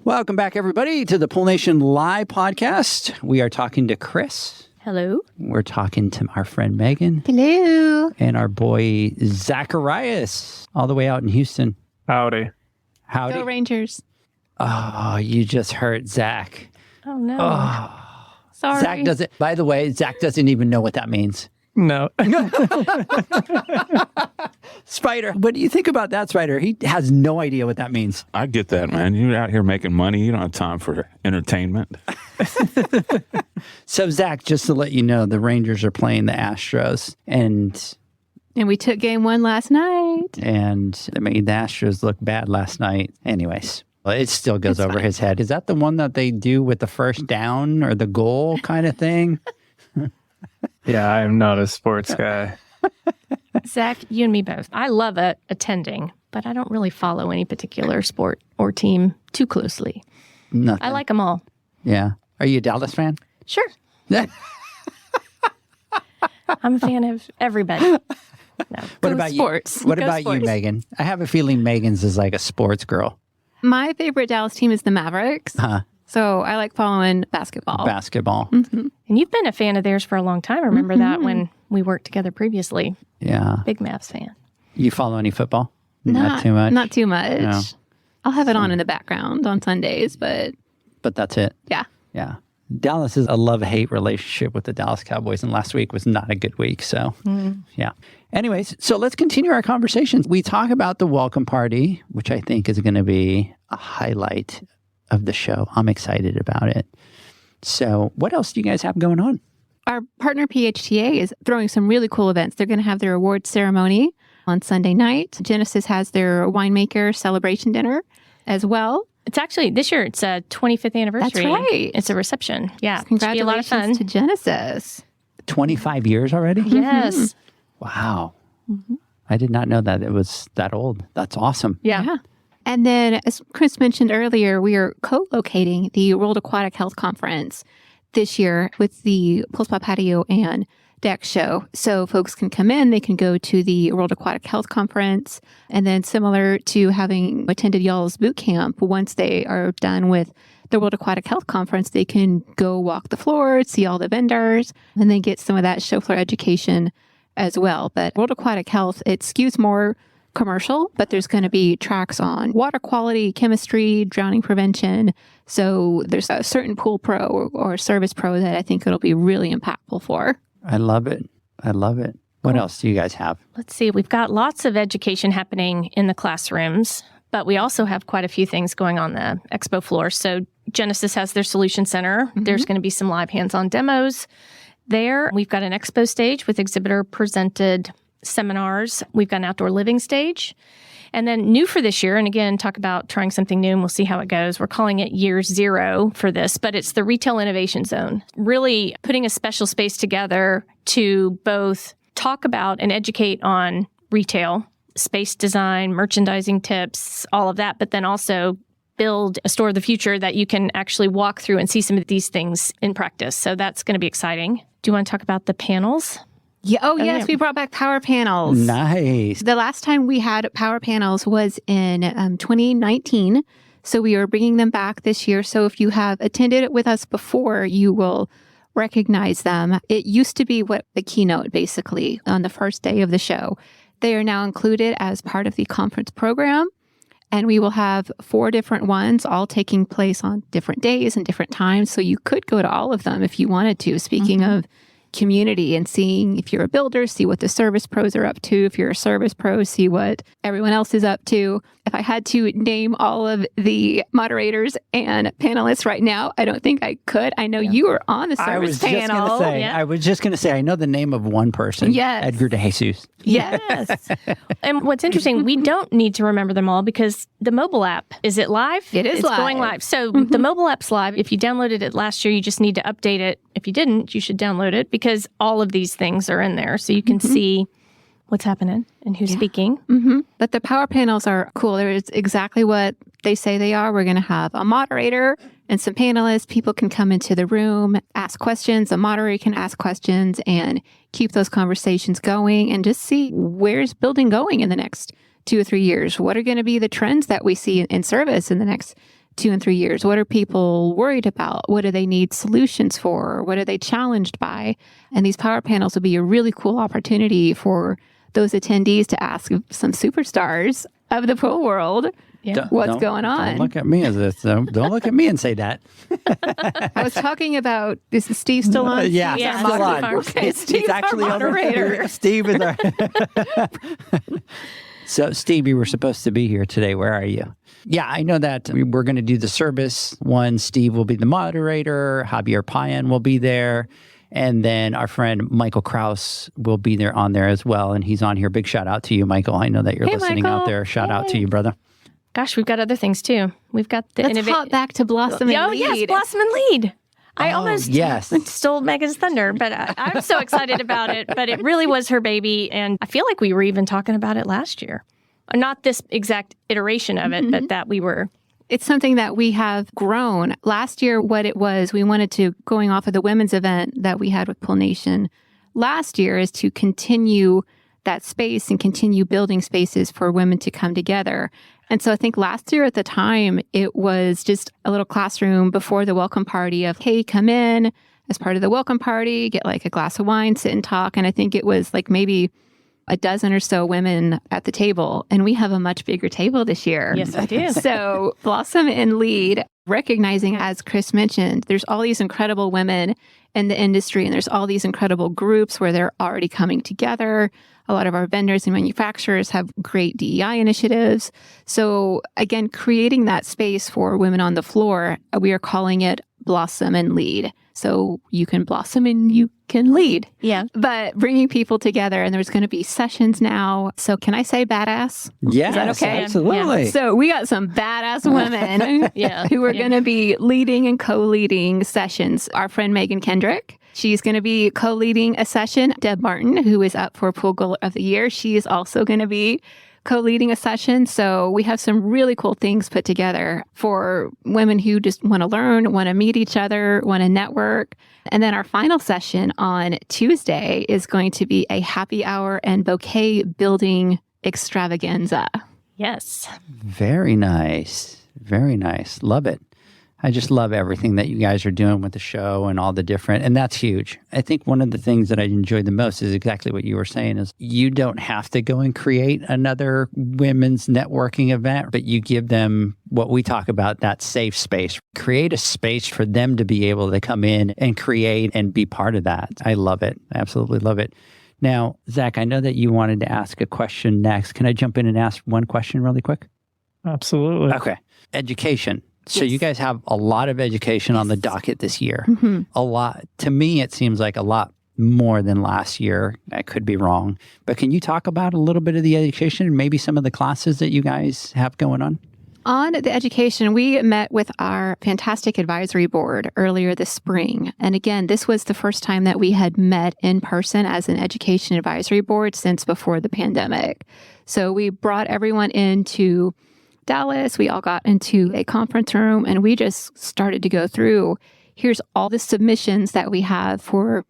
Welcome back, everybody, to the Pool Nation Live podcast. We are talking to Chris. Hello. We're talking to our friend Megan. Hello. And our boy Zacharias, all the way out in Houston. Howdy. Howdy. Go Rangers. Oh, you just hurt Zach. Oh, no. Oh. Sorry. Zach doesn't, by the way, Zach doesn't even know what that means. No. Spider, what do you think about that, Spider? He has no idea what that means. I get that, man. You're out here making money. You don't have time for entertainment. So, Zach, just to let you know, the Rangers are playing the Astros, and we took game 1 last night. they made the Astros look bad last night. Anyways, well, it still goes over his head. Is that the one that they do with the first down or the goal kind of thing? Yeah, I am not a sports guy. Zach, you and me both. I love attending, but I don't really follow any particular sport or team too closely. Nothing. I like them all. Yeah. Are you a Dallas fan? Sure. I'm a fan of everybody. No, What about sports. you? What Go about sports. you, Megan? I have a feeling Megan's is like a sports girl. My favorite Dallas team is the Mavericks. Huh. So I like following basketball. Basketball. And you've been a fan of theirs for a long time. I remember that when we worked together previously. Yeah. Big Mavs fan. You follow any football? Not too much. Not too much. No. I'll have it on in the background on Sundays, but But that's it. yeah. Yeah. Dallas is a love-hate relationship with the Dallas Cowboys, and last week was not a good week. So, yeah. Anyways, so let's continue our conversations. We talk about the welcome party, which I think is going to be a highlight of the show. I'm excited about it. So, what else do you guys have going on? Our partner PHTA is throwing some really cool events. They're going to have their awards ceremony on Sunday night. Genesis has their winemaker celebration dinner as well. It's actually, this year, it's a 25th anniversary. That's right. It's a reception. Yeah. It should be a lot of fun. Congratulations to Genesis. 25 years already? Yes. Wow. I did not know that it was that old. That's awesome. Yeah. And then, as Chris mentioned earlier, we are co-locating the World Aquatic Health Conference this year with the Pool Spa Patio and Deck Show. So folks can come in, they can go to the World Aquatic Health Conference, and then similar to having attended y'all's boot camp, once they are done with the World Aquatic Health Conference, they can go walk the floor, see all the vendors, and then get some of that show floor education as well. But World Aquatic Health, it skews more commercial, but there's going to be tracks on water quality, chemistry, drowning prevention. So there's a certain pool pro or service pro that I think it'll be really impactful for. I love it. I love it. What else do you guys have? Let's see. We've got lots of education happening in the classrooms, but we also have quite a few things going on the expo floor. So Genesis has their Solution Center. There's going to be some live hands-on demos there. We've got an expo stage with exhibitor-presented seminars. We've got an outdoor living stage. And then new for this year, and again, talk about trying something new and we'll see how it goes. We're calling it year 0 for this, but it's the Retail Innovation Zone. Really putting a special space together to both talk about and educate on retail, space design, merchandising tips, all of that, but then also build a store of the future that you can actually walk through and see some of these things in practice. So that's going to be exciting. Do you want to talk about the panels? Yeah. Oh, yes. yeah. We brought back power panels. Nice. The last time we had power panels was in 2019. So we are bringing them back this year. So if you have attended it with us before, you will recognize them. It used to be what the keynote, basically, on the first day of the show. They are now included as part of the conference program. And we will have 4 different ones, all taking place on different days and different times. So you could go to all of them if you wanted to. Speaking of community and seeing if you're a builder, see what the service pros are up to. If you're a service pro, see what everyone else is up to. If I had to name all of the moderators and panelists right now, I don't think I could. I know you were on the service panel. I was just going to say, I know the name of one person. Yes. Edgar DeJesus. Yes. And what's interesting, we don't need to remember them all because the mobile app, is it live? It is it's live. going live. So the mobile app's live. If you downloaded it last year, you just need to update it. If you didn't, you should download it because all of these things are in there. So you can see what's happening and who's speaking. But the power panels are cool. They're exactly what they say they are. We're going to have a moderator and some panelists. People can come into the room, ask questions. The moderator can ask questions and keep those conversations going and just see where's building going in the next 2 or 3 years. What are going to be the trends that we see in service in the next 2 and 3 years? What are people worried about? What do they need solutions for? What are they challenged by? And these power panels will be a really cool opportunity for those attendees to ask some superstars of the pool world what's going on. Don't look at me as this. Don't look at me and say that. I was talking about, is Steve still on? Yeah, Yeah, still on. Okay, He's actually our moderator. Steve is our... So, Steve, you were supposed to be here today. Where are you? Yeah, I know that we're going to do the service one. Steve will be the moderator. Javier Payan will be there. And then our friend Michael Kraus will be there on there as well. And he's on here. Big shout out to you, Michael. I know that you're listening out there. Shout out to you, brother. Gosh, we've got other things too. We've got the Let's hop back to Blossom and Lead. Yes, Blossom and Lead. I almost stole Megan's thunder, but I'm so excited about it. But it really was her baby. And I feel like we were even talking about it last year. Not this exact iteration of it, but that we were. It's something that we have grown. Last year, what it was, we wanted to, going off of the women's event that we had with Pool Nation last year, is to continue that space and continue building spaces for women to come together. And so I think last year at the time, it was just a little classroom before the welcome party of, hey, come in as part of the welcome party, get like a glass of wine, sit and talk. And I think it was like maybe a dozen or so women at the table. And we have a much bigger table this year. Yes, we do. So Blossom and Lead, recognizing, as Chris mentioned, there's all these incredible women in the industry, and there's all these incredible groups where they're already coming together. A lot of our vendors and manufacturers have great DEI initiatives. So again, creating that space for women on the floor, we are calling it Blossom and Lead. So you can blossom and you can lead. Yeah. But bringing people together, and there's going to be sessions now. So can I say badass? Yes, Is that okay? Absolutely. Yeah. So we got some badass women who are going to be leading and co-leading sessions. Our friend Megan Kendrick, she's going to be co-leading a session. Deb Martin, who is up for Pool Girl of the Year, she is also going to be co-leading a session. So we have some really cool things put together for women who just want to learn, want to meet each other, want to network. And then our final session on Tuesday is going to be a happy hour and bouquet building extravaganza. Yes. Very nice. Very nice. Love it. I just love everything that you guys are doing with the show and all the different, and that's huge. I think one of the things that I enjoy the most is exactly what you were saying is you don't have to go and create another women's networking event, but you give them what we talk about, that safe space. Create a space for them to be able to come in and create and be part of that. I love it. I absolutely love it. Now, Zach, I know that you wanted to ask a question next. Can I jump in and ask one question really quick? Absolutely. Okay. Education. So you guys have a lot of education on the docket this year. A lot. To me, it seems like a lot more than last year. I could be wrong. But can you talk about a little bit of the education and maybe some of the classes that you guys have going on? On the education, we met with our fantastic advisory board earlier this spring. And again, this was the first time that we had met in person as an education advisory board since before the pandemic. So we brought everyone into Dallas. We all got into a conference room and we just started to go through, here's all the submissions that we have for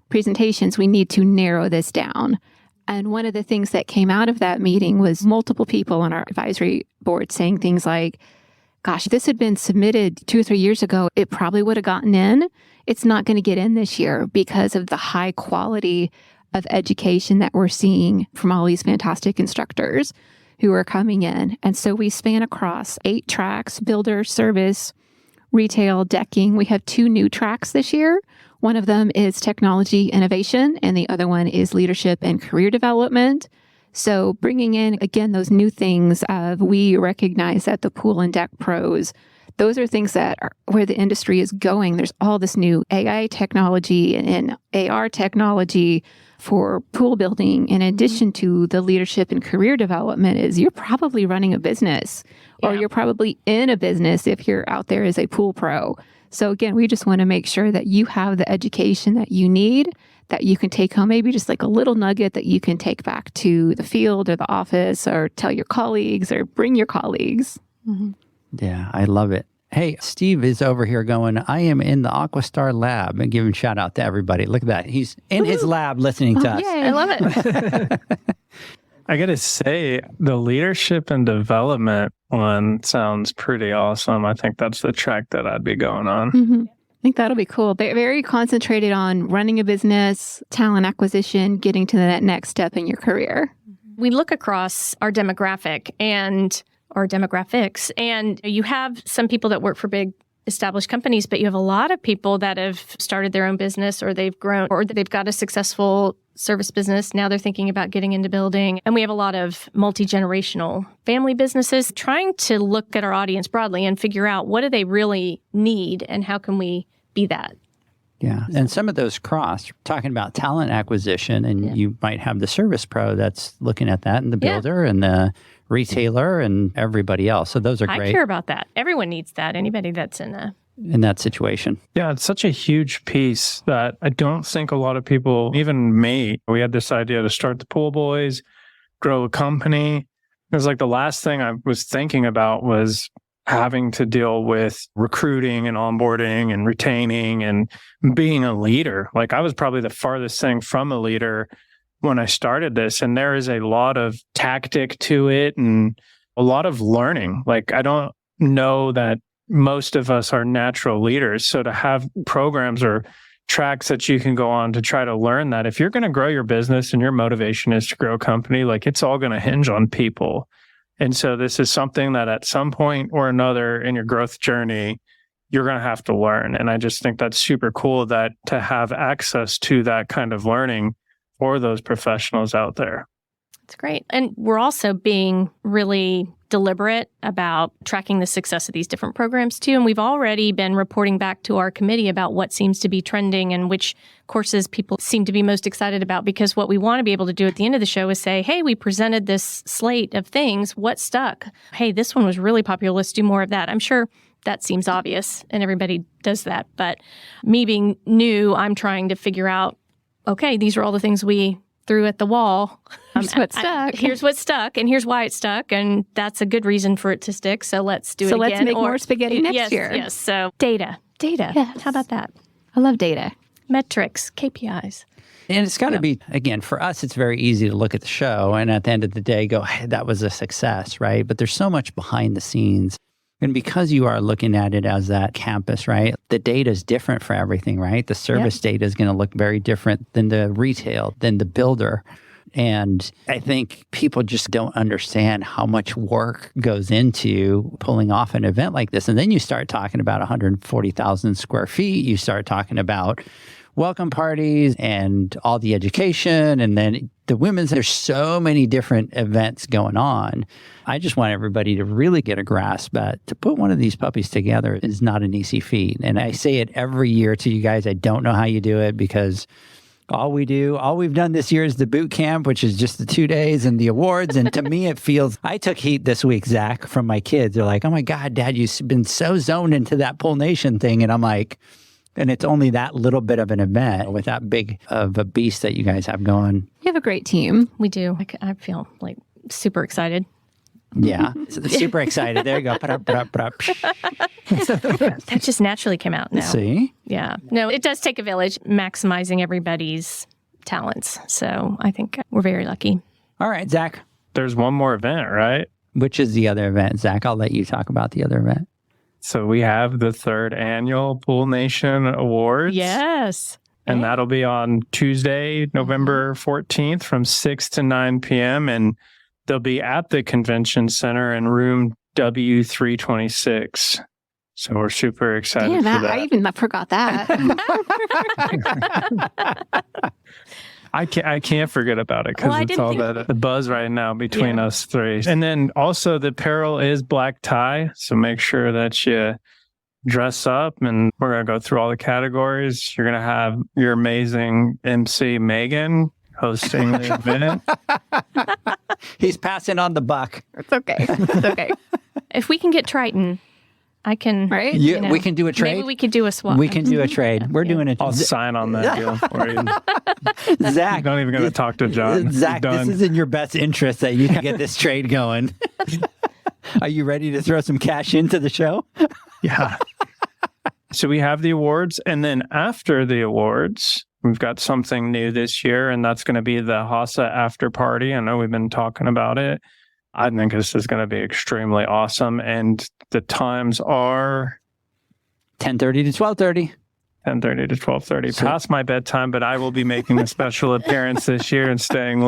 presentations. We need to narrow this down. And one of the things that came out of that meeting was multiple people on our advisory board saying things like, gosh, if this had been submitted 2 or 3 years ago, it probably would have gotten in. It's not going to get in this year because of the high quality of education that we're seeing from all these fantastic instructors who are coming in. And so we span across 8 tracks: builder, service, retail, decking. We have 2 new tracks this year. One of them is technology innovation, and the other one is leadership and career development. So bringing in, again, those new things of, we recognize that the pool and deck pros, those are things that are where the industry is going. There's all this new AI technology and AR technology for pool building, in addition to the leadership and career development, is you're probably running a business or you're probably in a business if you're out there as a pool pro. So again, we just want to make sure that you have the education that you need, that you can take home, maybe just like a little nugget that you can take back to the field or the office or tell your colleagues or bring your colleagues. Yeah, I love it. Hey, Steve is over here going, I am in the Aquastar lab, and giving shout out to everybody. Look at that. He's in his lab listening to us. Yay. I love it. I got to say, the leadership and development one sounds pretty awesome. I think that's the track that I'd be going on. Mm-hmm. I think that'll be cool. They're very concentrated on running a business, talent acquisition, getting to that next step in your career. We look across our demographic and our demographics, and you have some people that work for big established companies, but you have a lot of people that have started their own business, or they've grown, or they've got a successful service business. Now they're thinking about getting into building. And we have a lot of multi-generational family businesses trying to look at our audience broadly and figure out what do they really need and how can we be that. Yeah. And some of those cross, talking about talent acquisition, and you might have the service pro that's looking at that, and the builder and the retailer and everybody else. So those are great. I care about that. Everyone needs that. Anybody that's in that situation. Yeah, it's such a huge piece that I don't think a lot of people, even me, we had this idea to start the Pool Boys, grow a company. It was like the last thing I was thinking about was having to deal with recruiting and onboarding and retaining and being a leader. Like I was probably the farthest thing from a leader when I started this. And there is a lot of tactic to it and a lot of learning. Like I don't know that most of us are natural leaders. So to have programs or tracks that you can go on to try to learn that, if you're going to grow your business and your motivation is to grow a company, like it's all going to hinge on people. And so this is something that at some point or another in your growth journey, you're going to have to learn. And I just think that's super cool that to have access to that kind of learning for those professionals out there. It's great. And we're also being really deliberate about tracking the success of these different programs too. And we've already been reporting back to our committee about what seems to be trending and which courses people seem to be most excited about. Because what we want to be able to do at the end of the show is say, hey, we presented this slate of things. What stuck? Hey, this one was really popular. Let's do more of that. I'm sure that seems obvious and everybody does that. But me being new, I'm trying to figure out, okay, these are all the things we threw at the wall. Here's what stuck. Here's what stuck, and here's why it stuck, and that's a good reason for it to stick. So let's do it again. So let's make more spaghetti next year. Yes. So data. Yes. How about that? I love data. Metrics, KPIs. And it's got to be, again, for us, it's very easy to look at the show and at the end of the day go, hey, that was a success, right? But there's so much behind the scenes. And because you are looking at it as that campus, right, the data is different for everything, right? The service data is going to look very different than the retail, than the builder. And I think people just don't understand how much work goes into pulling off an event like this. And then you start talking about 140,000 square feet. You start talking about welcome parties and all the education. And then the women's, there's so many different events going on. I just want everybody to really get a grasp that to put one of these puppies together is not an easy feat. And I say it every year to you guys. I don't know how you do it because all we've done this year is the boot camp, which is just the 2 days and the awards. And to me, it feels, I took heat this week, Zach, from my kids. They're like, oh my God, Dad, you've been so zoned into that Pool Nation thing. And I'm like, and it's only that little bit of an event with that big of a beast that you guys have going. You have a great team. We do. I feel like super excited. Yeah, super excited. There you go. That just naturally came out now. See? Yeah. No, it does take a village, maximizing everybody's talents. So I think we're very lucky. All right, Zach. There's one more event, right? Which is the other event? Zach, I'll let you talk about the other event. So we have the 3rd annual Pool Nation Awards. Yes. And that'll be on Tuesday, November 14th from 6 to 9 p.m. And they'll be at the convention center in room W326. So we're super excited for that. I even forgot that. I can't forget about it because it's all the buzz right now between us three. And then also the apparel is black tie. So make sure that you dress up, and we're going to go through all the categories. You're going to have your amazing MC, Megan, hosting the event. He's passing on the buck. It's okay. It's okay. If we can get Triton, I can. Right? We can do a trade. Maybe we could do a swap. We can do a trade. We're doing it. I'll sign on that deal for you. Zach. I'm not even going to talk to John. Zach, this is in your best interest that you can get this trade going. Are you ready to throw some cash into the show? Yeah. So we have the awards, and then after the awards, We've got something new this year, and that's going to be the HASA after party. I know we've been talking about it. I think this is going to be extremely awesome. And the times are 10:30 to 12:30. 10:30 to 12:30. Past my bedtime, but I will be making a special appearance this year and staying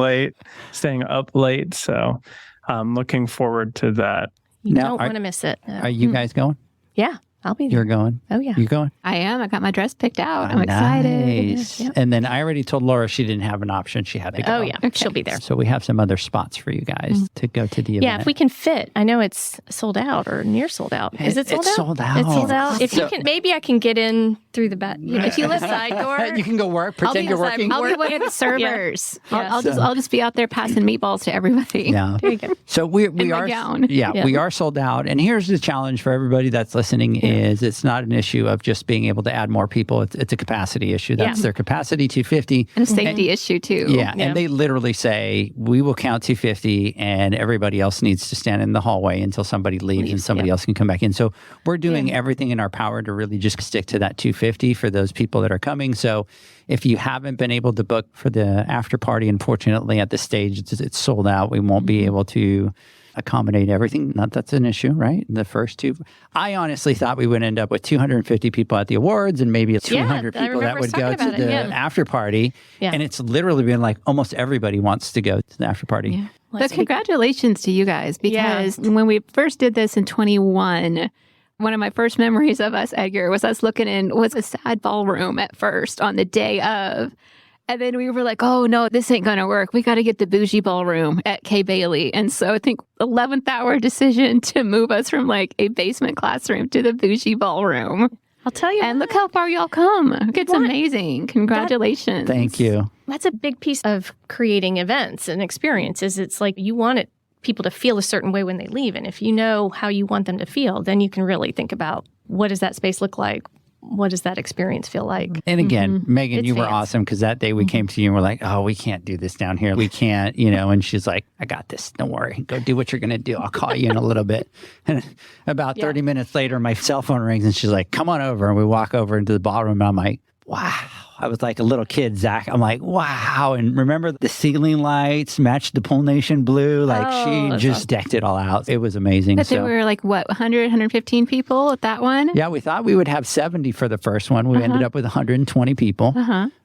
up late. So I'm looking forward to that. You don't want to miss it. No. Are you guys going? Yeah, I'll be there. You're going? Oh, yeah. You're going? I am. I got my dress picked out. I'm excited. Nice. Yep. And then I already told Laura she didn't have an option. She had to go. Oh, yeah. Okay. She'll be there. So we have some other spots for you guys to go to the event. Yeah, if we can fit. I know it's sold out or near sold out. Is it sold out? It's sold out. It's sold out. If you can, maybe I can get in through the back. You know, if you live side door, you can go work. Pretend you're working. I'll be one of the servers. Yeah. I'll just be out there passing meatballs to everybody. Yeah. There you go. So we In my are gown. Yeah, we are sold out. And here's the challenge for everybody that's listening: is it's not an issue of just being able to add more people. It's a capacity issue. That's their capacity, 250, and a safety issue too. Yeah, and they literally say we will count 250, and everybody else needs to stand in the hallway until somebody leaves and somebody else can come back in. So we're doing everything in our power to really just stick to that 250 for those people that are coming. So if you haven't been able to book for the after party, unfortunately at this stage it's sold out. We won't be able to accommodate everything. Not that's an issue, right? The first two. I honestly thought we would end up with 250 people at the awards and maybe 200 people that would go to the after party. Yeah. And it's literally been like almost everybody wants to go to the after party. Yeah. But congratulations to you guys, because when we first did this in 21, one of my first memories of us, Edgar, was us looking in was a sad ballroom at first on the day of. And then we were like, oh, no, this ain't going to work. We got to get the bougie ballroom at Kay Bailey. And so I think 11th hour decision to move us from like a basement classroom to the bougie ballroom. I'll tell you. And look how far y'all come. It's amazing. Congratulations. Thank you. That's a big piece of creating events and experiences. It's like you want people to feel a certain way when they leave. And if you know how you want them to feel, then you can really think about what does that space look like? What does that experience feel like? And again, Megan, you were awesome because that day we came to you and we're like, oh, we can't do this down here. We can't, and she's like, I got this. Don't worry. Go do what you're going to do. I'll call you in a little bit. And about 30 minutes later, my cell phone rings and she's like, come on over. And we walk over into the ballroom and I'm like, wow. I was like a little kid, Zach. I'm like, wow. And remember the ceiling lights matched the Pool Nation blue. Like she just decked it all out. It was amazing. But there were like, 100, 115 people at that one? Yeah, we thought we would have 70 for the first one. We ended up with 120 people.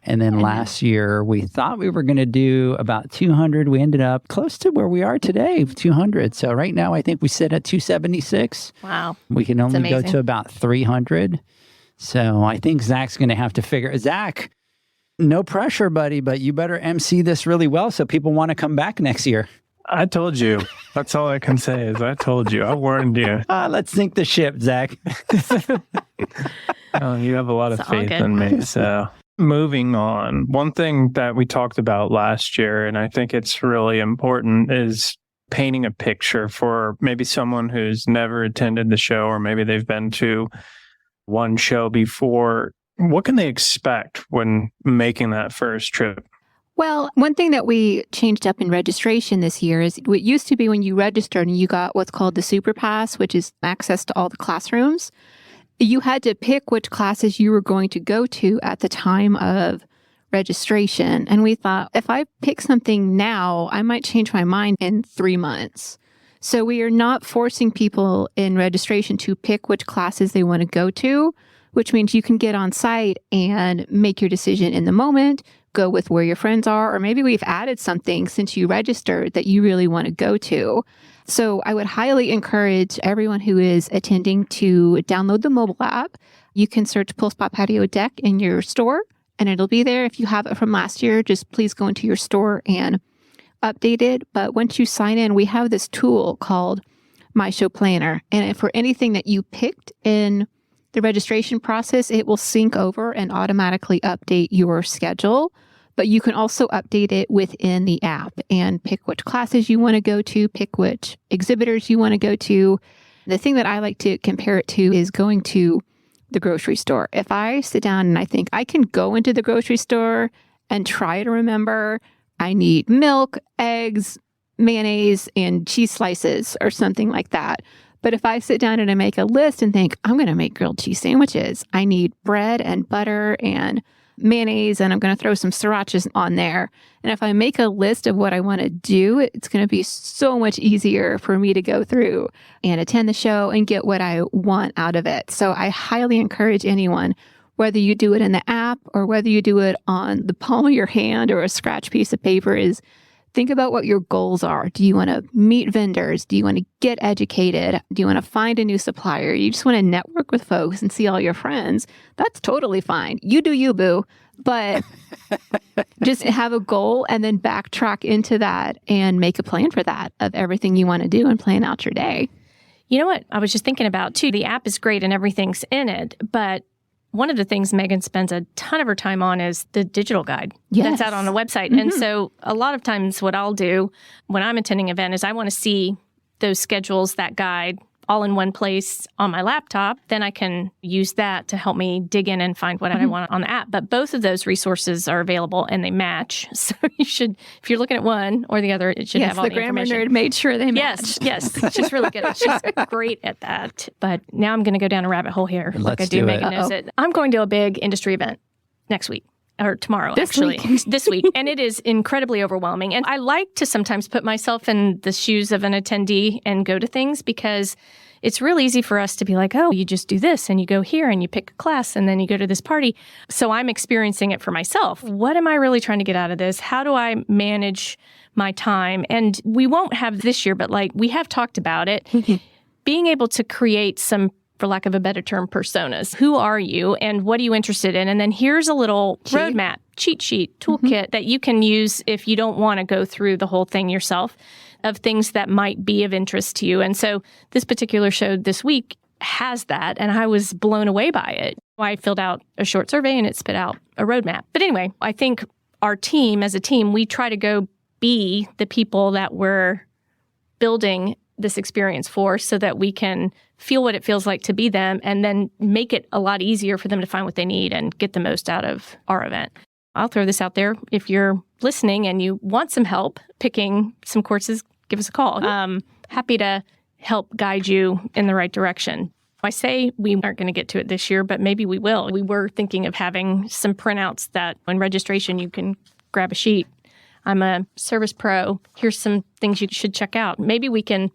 And then last year, we thought we were going to do about 200. We ended up close to where we are today, 200. So right now, I think we sit at 276. Wow. We can only go to about 300. So I think Zach's going to have to figure. Zach, no pressure, buddy, but you better MC this really well so people want to come back next year. I told you. That's all I can say is I told you. I warned you. Let's sink the ship, Zach. Oh, you have a lot of faith in me. So moving on. One thing that we talked about last year, and I think it's really important, is painting a picture for maybe someone who's never attended the show, or maybe they've been to one show before. What can they expect when making that first trip? Well, one thing that we changed up in registration this year is it used to be when you registered and you got what's called the Super Pass, which is access to all the classrooms. You had to pick which classes you were going to go to at the time of registration. And we thought, if I pick something now, I might change my mind in 3 months. So we are not forcing people in registration to pick which classes they want to go to, which means you can get on site and make your decision in the moment, go with where your friends are, or maybe we've added something since you registered that you really want to go to. So I would highly encourage everyone who is attending to download the mobile app. You can search Pool Spa Patio Deck in your store, and it'll be there. If you have it from last year, just please go into your store and update it. But once you sign in, we have this tool called My Show Planner. And for anything that you picked in the registration process, it will sync over and automatically update your schedule. But you can also update it within the app and pick which classes you want to go to, pick which exhibitors you want to go to. The thing that I like to compare it to is going to the grocery store. If I sit down and I think I can go into the grocery store and try to remember I need milk, eggs, mayonnaise, and cheese slices or something like that. But if I sit down and I make a list and think, I'm going to make grilled cheese sandwiches, I need bread and butter and mayonnaise and I'm going to throw some srirachas on there. And if I make a list of what I want to do, it's going to be so much easier for me to go through and attend the show and get what I want out of it. So I highly encourage anyone, whether you do it in the app or whether you do it on the palm of your hand or a scratch piece of paper, is think about what your goals are. Do you want to meet vendors? Do you want to get educated? Do you want to find a new supplier? You just want to network with folks and see all your friends? That's totally fine. You do you, boo. But just have a goal and then backtrack into that and make a plan for that, of everything you want to do, and plan out your day. You know what I was just thinking about, too? The app is great and everything's in it, but one of the things Megan spends a ton of her time on is the digital guide that's out on the website. Mm-hmm. And so a lot of times what I'll do when I'm attending an event is I want to see those schedules, that guide, all in one place on my laptop. Then I can use that to help me dig in and find what I want on the app. But both of those resources are available and they match. So you should, if you're looking at one or the other, it should have all the information. Yes, the grammar nerd made sure they matched. Yes, she's really good. She's great at that. But now I'm going to go down a rabbit hole here. Let's do Megan knows it. I'm going to a big industry event next week. Or tomorrow, actually. This week. And it is incredibly overwhelming. And I like to sometimes put myself in the shoes of an attendee and go to things, because it's real easy for us to be like, oh, you just do this and you go here and you pick a class and then you go to this party. So I'm experiencing it for myself. What am I really trying to get out of this? How do I manage my time? And we won't have this year, but like we have talked about it, being able to create some, for lack of a better term, personas. Who are you and what are you interested in? And then here's a little roadmap, cheat sheet, toolkit that you can use if you don't want to go through the whole thing yourself, of things that might be of interest to you. And so this particular show this week has that, and I was blown away by it. I filled out a short survey and it spit out a roadmap. But anyway, I think our team, as a team, we try to go be the people that we're building this experience for, so that we can feel what it feels like to be them, and then make it a lot easier for them to find what they need and get the most out of our event. I'll throw this out there. If you're listening and you want some help picking some courses, give us a call. Happy to help guide you in the right direction. I say we aren't going to get to it this year, but maybe we will. We were thinking of having some printouts that when registration you can grab a sheet. I'm a service pro. Here's some things you should check out. Maybe we can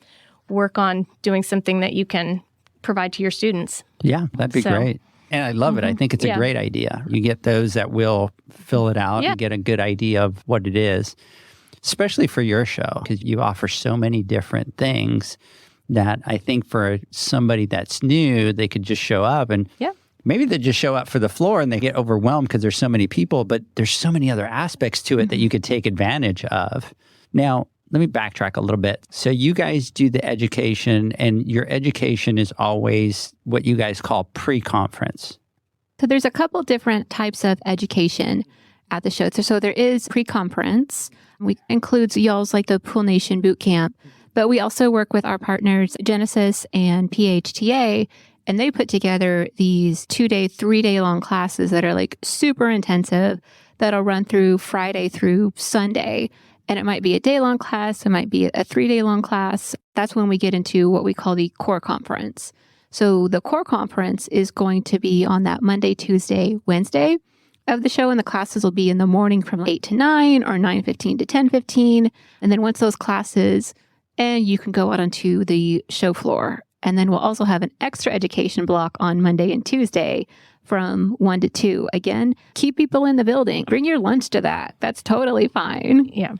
work on doing something that you can provide to your students. Yeah, that'd be great. And I love it. I think it's a great idea. You get those that will fill it out and get a good idea of what it is, especially for your show, because you offer so many different things that I think for somebody that's new, they could just show up and maybe they just show up for the floor and they get overwhelmed because there's so many people, but there's so many other aspects to it that you could take advantage of. Now, let me backtrack a little bit. So you guys do the education, and your education is always what you guys call pre-conference. So there's a couple different types of education at the show. So there is pre-conference, which includes y'all's like the Pool Nation Boot Camp, but we also work with our partners, Genesis and PHTA, and they put together these 2-day, 3-day long classes that are like super intensive, that'll run through Friday through Sunday. And it might be a day-long class. It might be a 3-day long class. That's when we get into what we call the core conference. So the core conference is going to be on that Monday, Tuesday, Wednesday of the show. And the classes will be in the morning from 8 to 9 or 9:15 to 10:15. And then once those classes, and you can go out onto the show floor. And then we'll also have an extra education block on Monday and Tuesday from 1 to 2. Again, keep people in the building. Bring your lunch to that. That's totally fine. Yeah.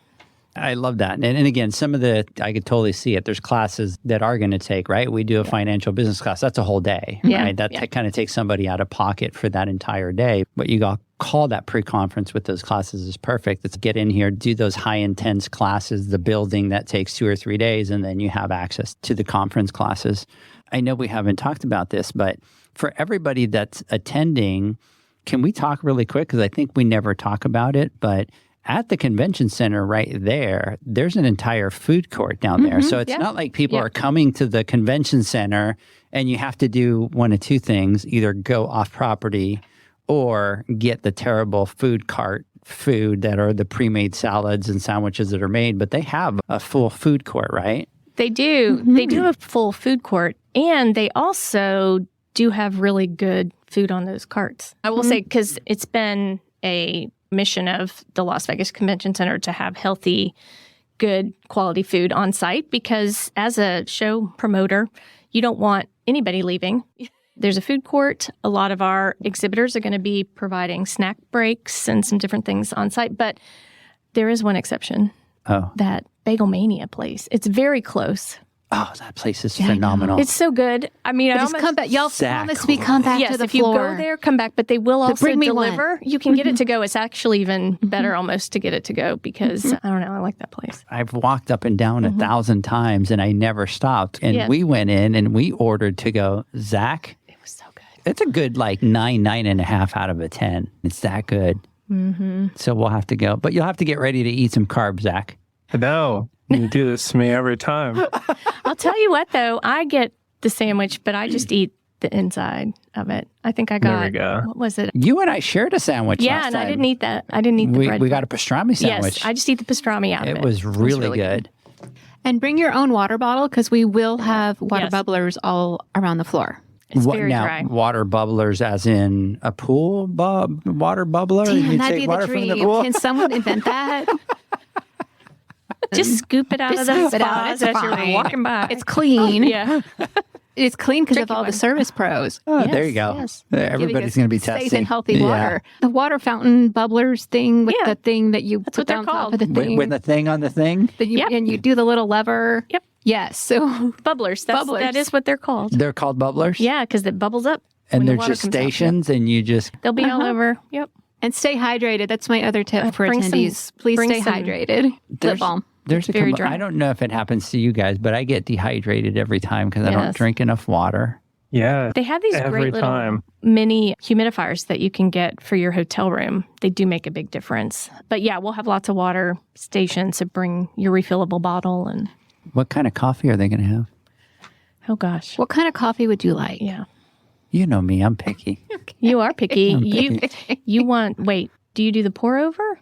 I love that. And again, some of I could totally see it. There's classes that are going to take, right? We do a financial business class. That's a whole day, right? That kind of takes somebody out of pocket for that entire day. What you call that pre-conference with those classes is perfect. Let's get in here, do those high intense classes, the building that takes 2 or 3 days, and then you have access to the conference classes. I know we haven't talked about this, but for everybody that's attending, can we talk really quick? Because I think we never talk about it, but at the convention center right there, there's an entire food court down there. So it's not like people are coming to the convention center and you have to do one of two things, either go off property or get the terrible food cart food that are the pre-made salads and sandwiches that are made. But they have a full food court, right? They do. They do have a full food court. And they also do have really good food on those carts. I will say, because it's been a mission of the Las Vegas Convention Center to have healthy, good quality food on site, because as a show promoter, you don't want anybody leaving. There's a food court. A lot of our exhibitors are going to be providing snack breaks and some different things on site. But there is one exception. Oh. That Bagel Mania place. It's very close. Oh, that place is phenomenal. It's so good. I mean, I Just almost... come back. Y'all promise me come back yes, to the if floor. you go there, come back. But they will also bring me deliver. one. You can get it to go. It's actually even better almost to get it to go because, I don't know, I like that place. I've walked up and down 1,000 times and I never stopped. And we went in and we ordered to go. Zach, it was so good. It's a good like 9.5 out of a 10. It's that good. Mm-hmm. So we'll have to go. But you'll have to get ready to eat some carbs, Zach. No, you do this to me every time. I'll tell you what, though. I get the sandwich, but I just eat the inside of it. I think I got, there we go. What was it? You and I shared a sandwich Yeah, last and time. I didn't eat that. I didn't eat the bread. We got a pastrami sandwich. Yes, I just eat the pastrami out of it. It was really good. And bring your own water bottle because we will have water bubblers all around the floor. It's very now, dry. Water bubblers as in a pool water bubbler? Damn, You that'd take be water the from the dream. pool? Can someone invent that? Just scoop it out Just of the scoop it out. spas It's as you're fine. walking by. It's clean. Yeah. It's clean because of Tricky all one. the service pros. Oh, Yes, there you go. yes. Everybody's going to be testing. Safe and healthy water. The water fountain bubblers thing with Yeah. the thing that you That's put what they're on top called. of the thing. With the thing on the thing? that you, Yep. And you do the little lever. Yep. Yes. So Bubblers. Bubblers. That is what they're called. They're called bubblers? Yeah, because it bubbles up. And when the they're water just comes out. stations and you just... They'll be all over. Yep. and stay hydrated. That's my other tip for bring some- attendees. Please bring stay some- hydrated. Lip balm. There's very a dry. I don't know if it happens to you guys, but I get dehydrated every time because I don't Yes. drink enough water. Yeah. They have these Every great little time. mini humidifiers that you can get for your hotel room. They do make a big difference. But yeah, we'll have lots of water stations, so bring your refillable bottle and What kind of coffee are they going to have? oh gosh. What kind of coffee would you like? Yeah. You know me, I'm picky. You are picky. I'm You picky. you want do you do the pour over?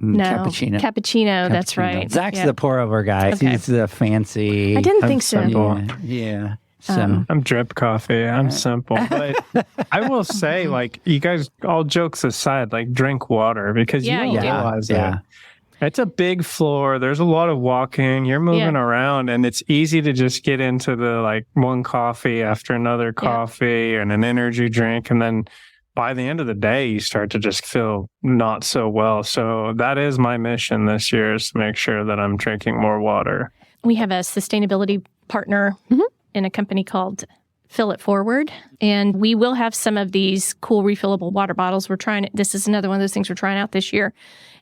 No. Cappuccino. Cappuccino, that's Cappuccino. right. Zach's Yeah. the pour over guy. Okay. He's the fancy. I didn't I'm think so. simple. Yeah. So I'm drip coffee. I'm simple. But I will say, like, you guys, all jokes aside, like, drink water because Yeah, you you don't do. realize Yeah. it. It's a big floor. There's a lot of walking. You're moving around, and it's easy to just get into the, like, one coffee after another coffee and an energy drink. And then by the end of the day, you start to just feel not so well. So that is my mission this year, is to make sure that I'm drinking more water. We have a sustainability partner in a company called Fill It Forward. And we will have some of these cool refillable water bottles. This is another one of those things we're trying out this year.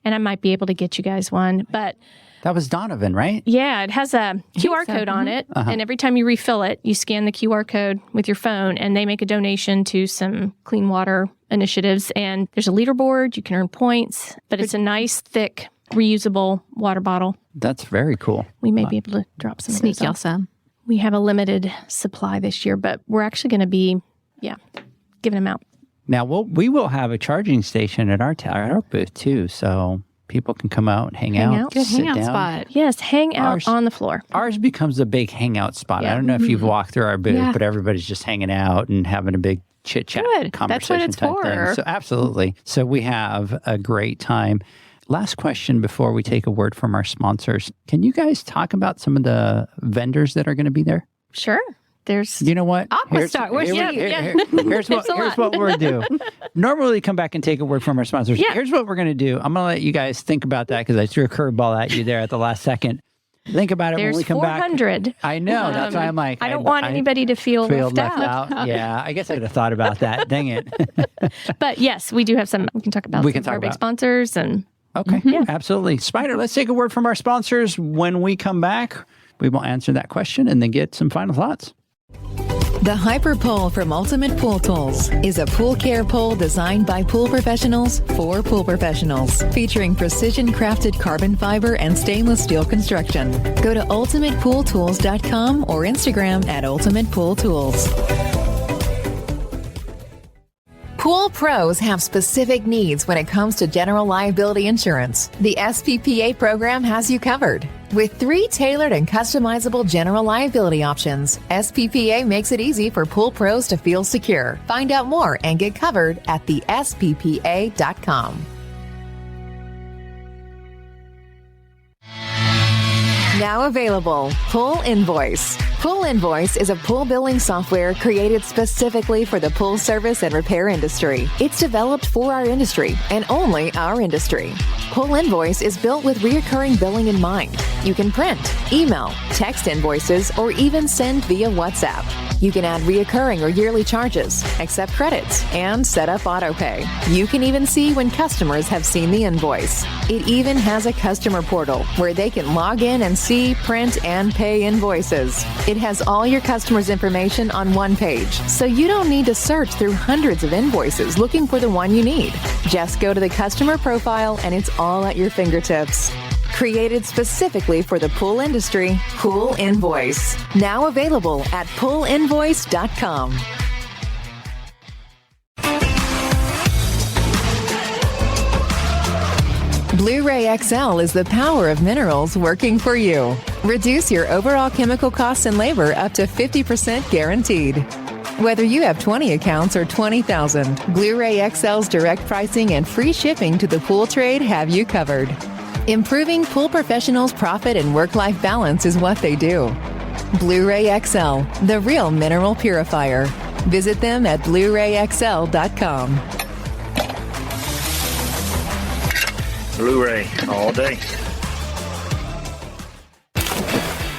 And I might be able to get you guys one. But that was Donovan, right? yeah, it has a QR code on it. And every time you refill it, you scan the QR code with your phone and they make a donation to some clean water initiatives. And there's a leaderboard. You can earn points. But it's a nice, thick, reusable water bottle. That's very cool. We may be able to drop some of Sneak those y'all off. some. We have a limited supply this year, but we're actually going to be, giving them out. Now, we will have a charging station at our booth, too, so people can come out and hang out. Good sit hangout down. spot. Yes, hang out Ours- on the floor. Ours becomes a big hangout spot. Yeah. I don't know if you've walked through our booth, Yeah. but everybody's just hanging out and having a big chit-chat Good. conversation That's what it's type for. thing. So absolutely. So we have a great time. Last question before we take a word from our sponsors. Can you guys talk about some of the vendors that are going to be there? Sure. There's You know what? Aqua Star. Where's Here's There's a lot. what we're do. Normally, we come back and take a word from our sponsors. Yeah. Here's what we're going to do. I'm going to let you guys think about that because I threw a curveball at you there at the last second. Think about it when there's we come back. 400. I know. That's why I'm like, I don't want anybody to feel feel left left out. Yeah, I guess I could have thought about that. Dang it. But yes, we do have some. We can talk about We some can talk of our big about- sponsors and Okay, absolutely. Spider, let's take a word from our sponsors. When we come back, we will answer that question and then get some final thoughts. The Hyper Pole from Ultimate Pool Tools is a pool care pole designed by pool professionals for pool professionals, featuring precision-crafted carbon fiber and stainless steel construction. Go to ultimatepooltools.com or Instagram at Ultimate Pool Tools. Pool pros have specific needs when it comes to general liability insurance. The SPPA program has you covered. With 3 tailored and customizable general liability options, SPPA makes it easy for pool pros to feel secure. Find out more and get covered at thesppa.com. Now available, Pool Invoice. Pool Invoice is a pool billing software created specifically for the pool service and repair industry. It's developed for our industry and only our industry. Pool Invoice is built with recurring billing in mind. You can print, email, text invoices, or even send via WhatsApp. You can add reoccurring or yearly charges, accept credits, and set up autopay. You can even see when customers have seen the invoice. It even has a customer portal where they can log in and see, print, and pay invoices. It has all your customers' information on one page, so you don't need to search through hundreds of invoices looking for the one you need. Just go to the customer profile and it's all at your fingertips. Created specifically for the pool industry, Pool Invoice. Now available at poolinvoice.com. Blueray XL is the power of minerals working for you. Reduce your overall chemical costs and labor up to 50% guaranteed. Whether you have 20 accounts or 20,000, Blueray XL's direct pricing and free shipping to the pool trade have you covered. Improving pool professionals' profit and work-life balance is what they do. Blueray XL, the real mineral purifier. Visit them at BlueRayXL.com. Blueray all day.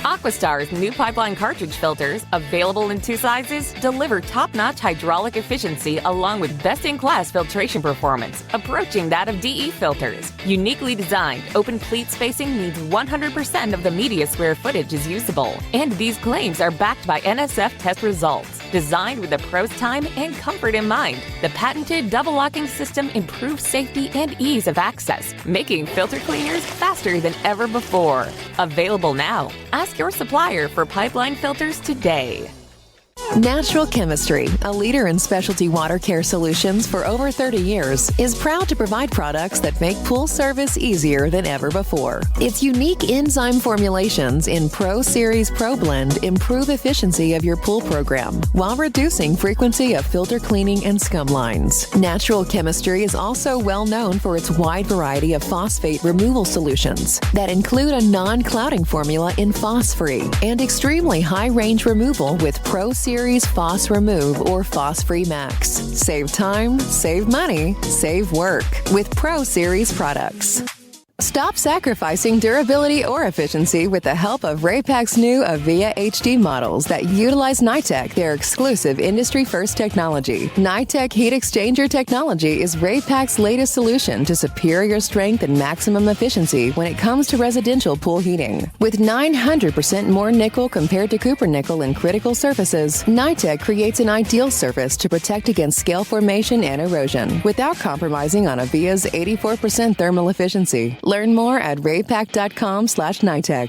Aquastar's new pipeline cartridge filters, available in 2 sizes, deliver top-notch hydraulic efficiency along with best-in-class filtration performance, approaching that of DE filters. Uniquely designed, open pleat spacing means 100% of the media square footage is usable. And these claims are backed by NSF test results. Designed with the pro's time and comfort in mind, the patented double locking system improves safety and ease of access, making filter cleaners faster than ever before. Available now. Ask your supplier for pipeline filters today. Natural Chemistry, a leader in specialty water care solutions for over 30 years, is proud to provide products that make pool service easier than ever before. Its unique enzyme formulations in Pro Series Pro Blend improve efficiency of your pool program while reducing frequency of filter cleaning and scum lines. Natural Chemistry is also well known for its wide variety of phosphate removal solutions that include a non-clouding formula in Phos-Free and extremely high-range removal with Pro Series Phos Remove or Phos-Free Max. Save time, save money, save work with Pro Series products. Stop sacrificing durability or efficiency with the help of Raypak's new Avia HD models that utilize NITEC, their exclusive industry-first technology. NITEC heat exchanger technology is Raypak's latest solution to superior strength and maximum efficiency when it comes to residential pool heating. With 900% more nickel compared to copper nickel in critical surfaces, NITEC creates an ideal surface to protect against scale formation and erosion without compromising on Avia's 84% thermal efficiency. Learn more at raypak.com/NITEC.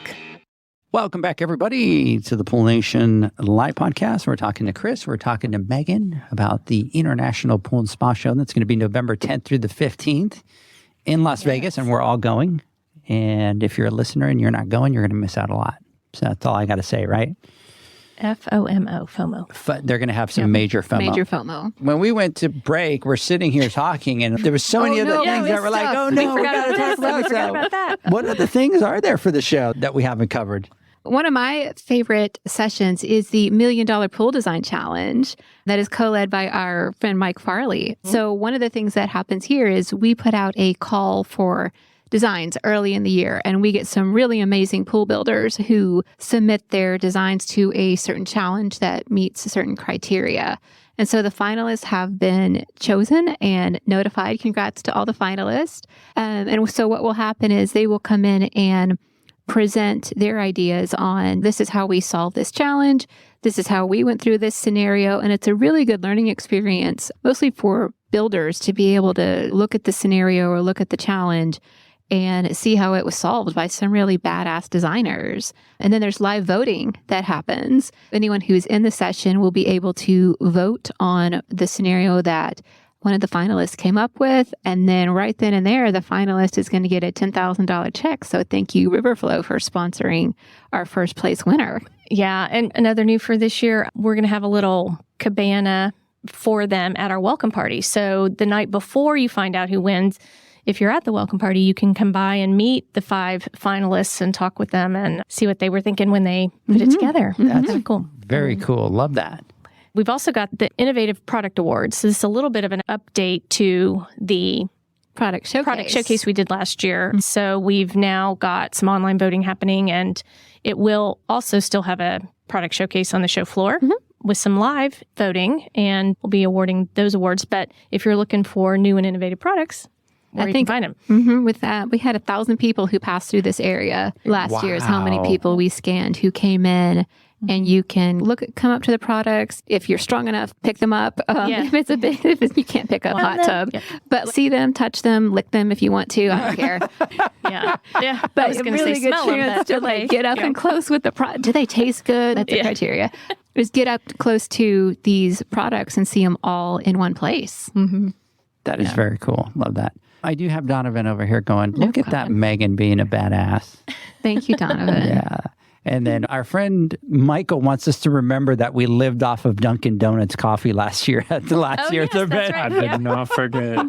Welcome back, everybody, to the Pool Nation Live Podcast. We're talking to Chris. We're talking to Megan about the International Pool and Spa Show. That's going to be November 10th through the 15th in Las Vegas, and we're all going. And if you're a listener and you're not going, you're going to miss out a lot. So that's all I got to say, right? FOMO, FOMO. They're going to have some major FOMO. Major FOMO. When we went to break, we're sitting here talking, and there were so many other things that were like, oh no, we got to talk about that. What other things are there for the show that we haven't covered? One of my favorite sessions is the $1 Million Pool Design Challenge that is co-led by our friend Mike Farley. So one of the things that happens here is we put out a call for designs early in the year, and we get some really amazing pool builders who submit their designs to a certain challenge that meets certain criteria. And so the finalists have been chosen and notified. Congrats to all the finalists. And so what will happen is they will come in and present their ideas on this is how we solve this challenge. This is how we went through this scenario. And it's a really good learning experience, mostly for builders to be able to look at the scenario or look at the challenge and see how it was solved by some really badass designers. And then there's live voting that happens. Anyone who's in the session will be able to vote on the scenario that one of the finalists came up with. And then right then and there, the finalist is going to get a $10,000 check. So thank you, Riverflow, for sponsoring our first place winner. Yeah. And another new for this year, we're going to have a little cabana for them at our welcome party. So the night before you find out who wins, if you're at the welcome party, you can come by and meet the 5 finalists and talk with them and see what they were thinking when they put it together. That's kind of cool. Very cool. Love that. We've also got the Innovative Product Awards. So this is a little bit of an update to the Product showcase we did last year. So we've now got some online voting happening, and it will also still have a product showcase on the show floor with some live voting, and we'll be awarding those awards. But if you're looking for new and innovative products, where you can find them. With that, we had 1,000 people who passed through this area last year is how many people we scanned who came in. And you can come up to the products. If you're strong enough, pick them up. If you can't pick up hot tub. But see them, touch them, lick them if you want to. I don't care. Yeah. But I was going to really say good smell them. chance to get up and close with the product. Do they taste good? That's the criteria. Just get up close to these products and see them all in one place. That is very cool. Love that. I do have Donovan over here going, look at that Megan being a badass. Thank you, Donovan. Yeah. And then our friend Michael wants us to remember that we lived off of Dunkin' Donuts coffee last year at the last year's event. Right. I did not forget.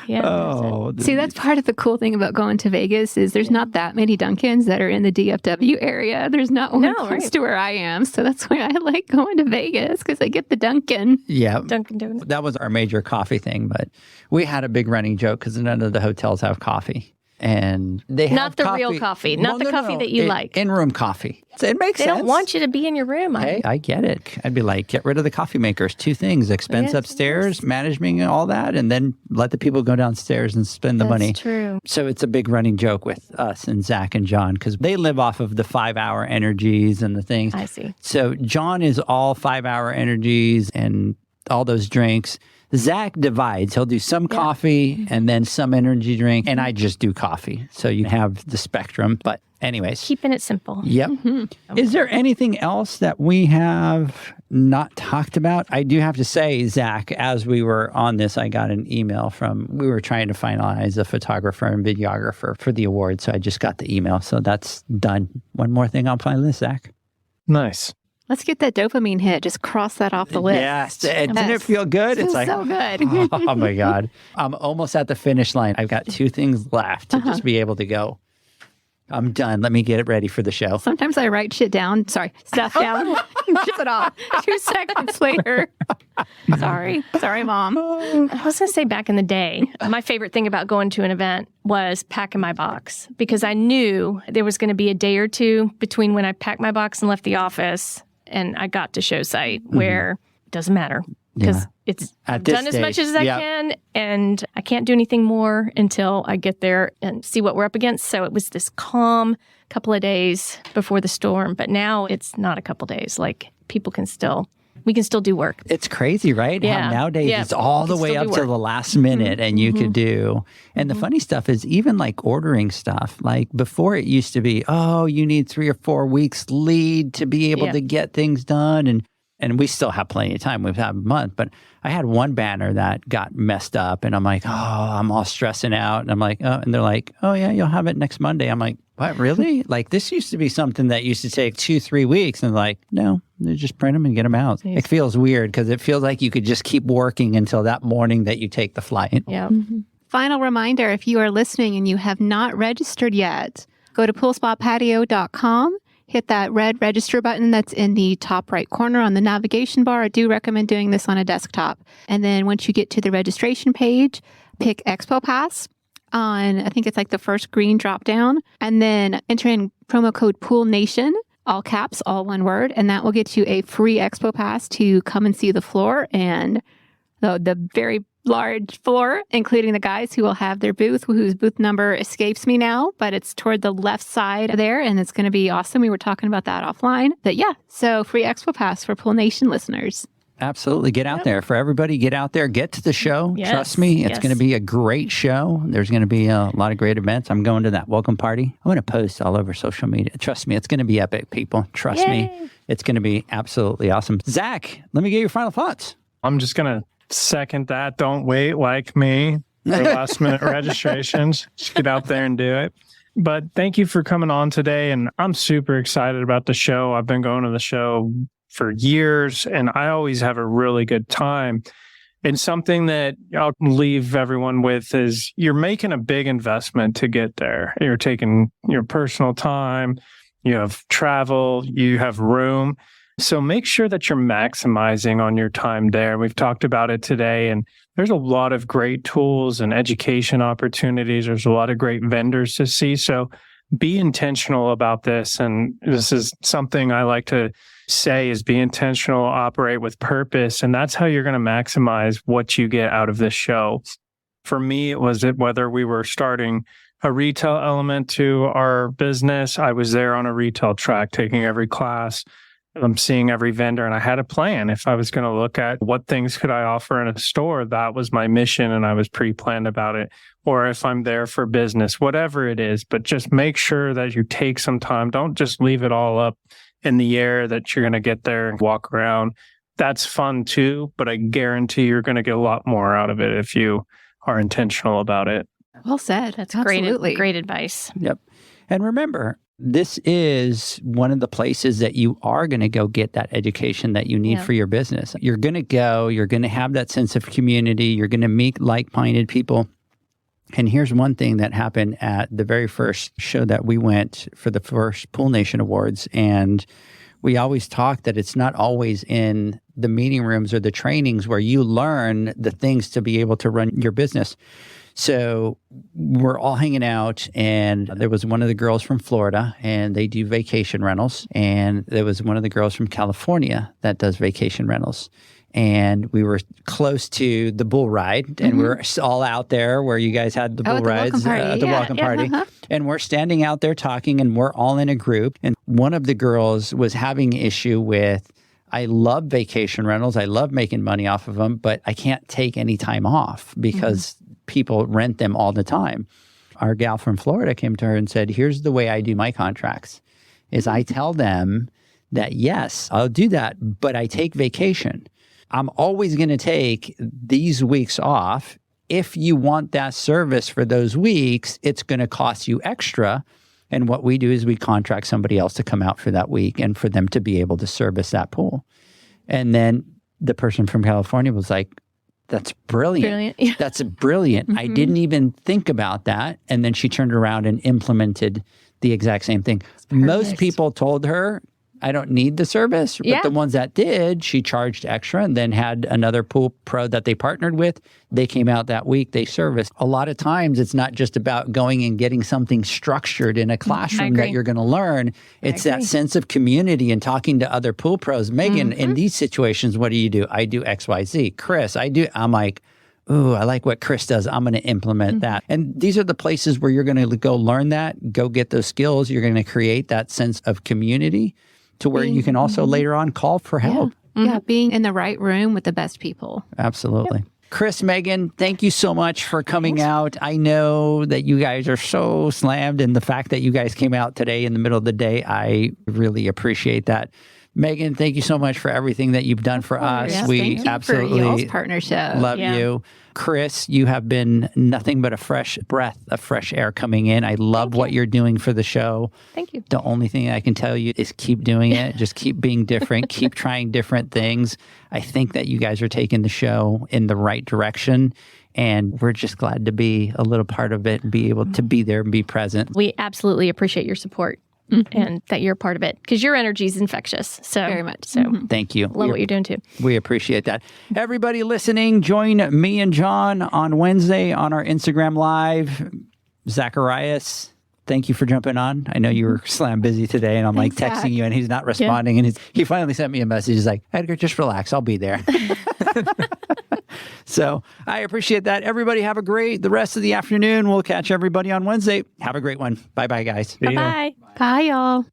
See, that's part of the cool thing about going to Vegas is there's not that many Dunkins that are in the DFW area. There's not one close to where I am. So that's why I like going to Vegas, because I get the Dunkin'. Yeah. Dunkin' Donuts. That was our major coffee thing, but we had a big running joke because none of the hotels have coffee. And they have not the real coffee, not the coffee that you like. In-room coffee. So it makes sense. They don't want you to be in your room. Hey, I get it. I'd be like, get rid of the coffee makers. 2 things, expense upstairs, management and all that, and then let the people go downstairs and spend the money. That's true. So it's a big running joke with us and Zach and John because they live off of the 5-hour energies and the things. I see. So John is all 5-hour energies and all those drinks. Zach divides. He'll do some coffee and then some energy drink, and I just do coffee. So you have the spectrum. But anyways. Keeping it simple. Yep. Is there anything else that we have not talked about? I do have to say, Zach, as we were on this, I got an email we were trying to finalize a photographer and videographer for the award. So I just got the email. So that's done. One more thing on my list, Zach. Nice. Let's get that dopamine hit. Just cross that off the list. Yes. Didn't it feel good? It's like so good. Oh my God. I'm almost at the finish line. I've got 2 things left to just be able to go. I'm done. Let me get it ready for the show. Sometimes I write stuff down. Just it all. 2 seconds later. Sorry, Mom. I was going to say back in the day, my favorite thing about going to an event was packing my box because I knew there was going to be a day or 2 between when I packed my box and left the office and I got to show site where it doesn't matter because it's done as much as I can and I can't do anything more until I get there and see what we're up against. So it was this calm couple of days before the storm, but now it's not a couple days. Like we can still do work. It's crazy, right? Yeah. How nowadays it's all the way up to the last minute and you could do. And the funny stuff is even like ordering stuff, like before it used to be, you need 3 or 4 weeks lead to be able to get things done. And we still have plenty of time. We've had a month, but I had one banner that got messed up and I'm like, I'm all stressing out. And I'm like, and they're like, yeah, you'll have it next Monday. I'm like, what, really? Like this used to be something that used to take 2-3 weeks. And like, no, they just print them and get them out. Jeez. It feels weird because it feels like you could just keep working until that morning that you take the flight. Yeah. Final reminder, if you are listening and you have not registered yet, go to poolspapatio.com. Hit that red register button that's in the top right corner on the navigation bar. I do recommend doing this on a desktop. And then once you get to the registration page, pick Expo Pass on, I think it's like the first green drop down, and then enter in promo code POOLNATION, all caps, all one word, and that will get you a free Expo Pass to come and see the floor and the very large floor, including the guys who will have their booth, whose booth number escapes me now, but it's toward the left side there, and it's going to be awesome. We were talking about that offline. But so free Expo Pass for Pool Nation listeners. Absolutely. Get out there. For everybody, get out there. Get to the show. Yes. Trust me, it's going to be a great show. There's going to be a lot of great events. I'm going to that welcome party. I'm going to post all over social media. Trust me, it's going to be epic, people. Trust me. It's going to be absolutely awesome. Zach, let me get your final thoughts. I'm just going to second that. Don't wait like me for last minute registrations. Just get out there and do it. But thank you for coming on today. And I'm super excited about the show. I've been going to the show for years, and I always have a really good time. And something that I'll leave everyone with is you're making a big investment to get there. You're taking your personal time, you have travel, you have room. So make sure that you're maximizing on your time there. We've talked about it today, and there's a lot of great tools and education opportunities. There's a lot of great vendors to see. So be intentional about this. And this is something I like to say is be intentional, operate with purpose. And that's how you're going to maximize what you get out of this show. For me, it was whether we were starting a retail element to our business. I was there on a retail track, taking every class. I'm seeing every vendor, and I had a plan. If I was going to look at what things could I offer in a store, that was my mission, and I was pre-planned about it. Or if I'm there for business, whatever it is, but just make sure that you take some time. Don't just leave it all up in the air that you're going to get there and walk around. That's fun too, but I guarantee you're going to get a lot more out of it if you are intentional about it. Well said. That's Absolutely. great advice. Yep. And remember, this is one of the places that you are going to go get that education that you need for your business. You're going to go, you're going to have that sense of community, you're going to meet like-minded people. And here's one thing that happened at the very first show that we went for the first Pool Nation Awards. And we always talk that it's not always in the meeting rooms or the trainings where you learn the things to be able to run your business. So we're all hanging out, and there was one of the girls from Florida, and they do vacation rentals. And there was one of the girls from California that does vacation rentals. And we were close to the bull ride, and we were all out there where you guys had the bull rides at the welcome party. And we're standing out there talking, and we're all in a group. And one of the girls was having issue with, I love vacation rentals. I love making money off of them, but I can't take any time off because people rent them all the time. Our gal from Florida came to her and said, here's the way I do my contracts, is I tell them that, yes, I'll do that, but I take vacation. I'm always going to take these weeks off. If you want that service for those weeks, it's going to cost you extra. And what we do is we contract somebody else to come out for that week and for them to be able to service that pool. And then the person from California was like, that's brilliant. Yeah. That's brilliant. I didn't even think about that. And then she turned around and implemented the exact same thing. Most people told her, I don't need the service. But the ones that did, she charged extra and then had another pool pro that they partnered with. They came out that week. They serviced. A lot of times, it's not just about going and getting something structured in a classroom that you're going to learn. It's that sense of community and talking to other pool pros. Megan, in these situations, what do? I do X, Y, Z. Chris, I'm like, ooh, I like what Chris does. I'm going to implement that. And these are the places where you're going to go learn that, go get those skills. You're going to create that sense of community to where you can also later on call for help. Yeah, being in the right room with the best people. Absolutely. Yep. Chris, Megan, thank you so much for coming out. I know that you guys are so slammed, and the fact that you guys came out today in the middle of the day, I really appreciate that. Megan, thank you so much for everything that you've done for us. Yes, we thank you absolutely for y'all's partnership. Love you. Chris, you have been nothing but a fresh breath of fresh air coming in. I love what you're doing for the show. Thank you. The only thing I can tell you is keep doing it. Just keep being different. Keep trying different things. I think that you guys are taking the show in the right direction. And we're just glad to be a little part of it and be able to be there and be present. We absolutely appreciate your support. And that you're part of it, because your energy is infectious. So very much. So thank you. Love what you're doing too. We appreciate that. Everybody listening, join me and John on Wednesday on our Instagram Live. Zacharias, thank you for jumping on. I know you were slam busy today, and I'm like texting you, and he's not responding. And he finally sent me a message. He's like, Edgar, just relax. I'll be there. So I appreciate that. Everybody have the rest of the afternoon. We'll catch everybody on Wednesday. Have a great one. Bye-bye, guys. Bye-bye. Bye, y'all.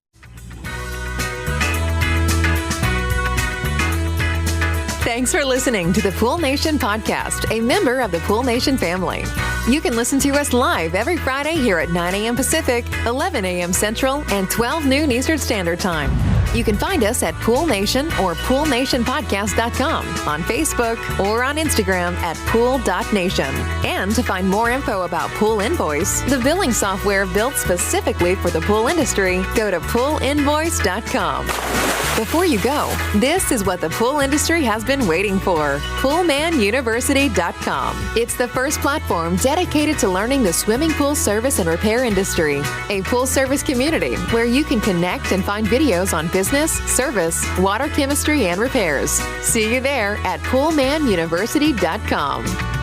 Thanks for listening to the Pool Nation podcast, a member of the Pool Nation family. You can listen to us live every Friday here at 9 a.m. Pacific, 11 a.m. Central, and 12 noon Eastern Standard Time. You can find us at Pool Nation or PoolNationPodcast.com, on Facebook, or on Instagram at Pool.Nation. And to find more info about Pool Invoice, the billing software built specifically for the pool industry, go to PoolInvoice.com. Before you go, this is what the pool industry has been waiting for. PoolManUniversity.com. It's the first platform dedicated to learning the swimming pool service and repair industry. A pool service community where you can connect and find videos on business, service, water chemistry, and repairs. See you there at PoolManUniversity.com.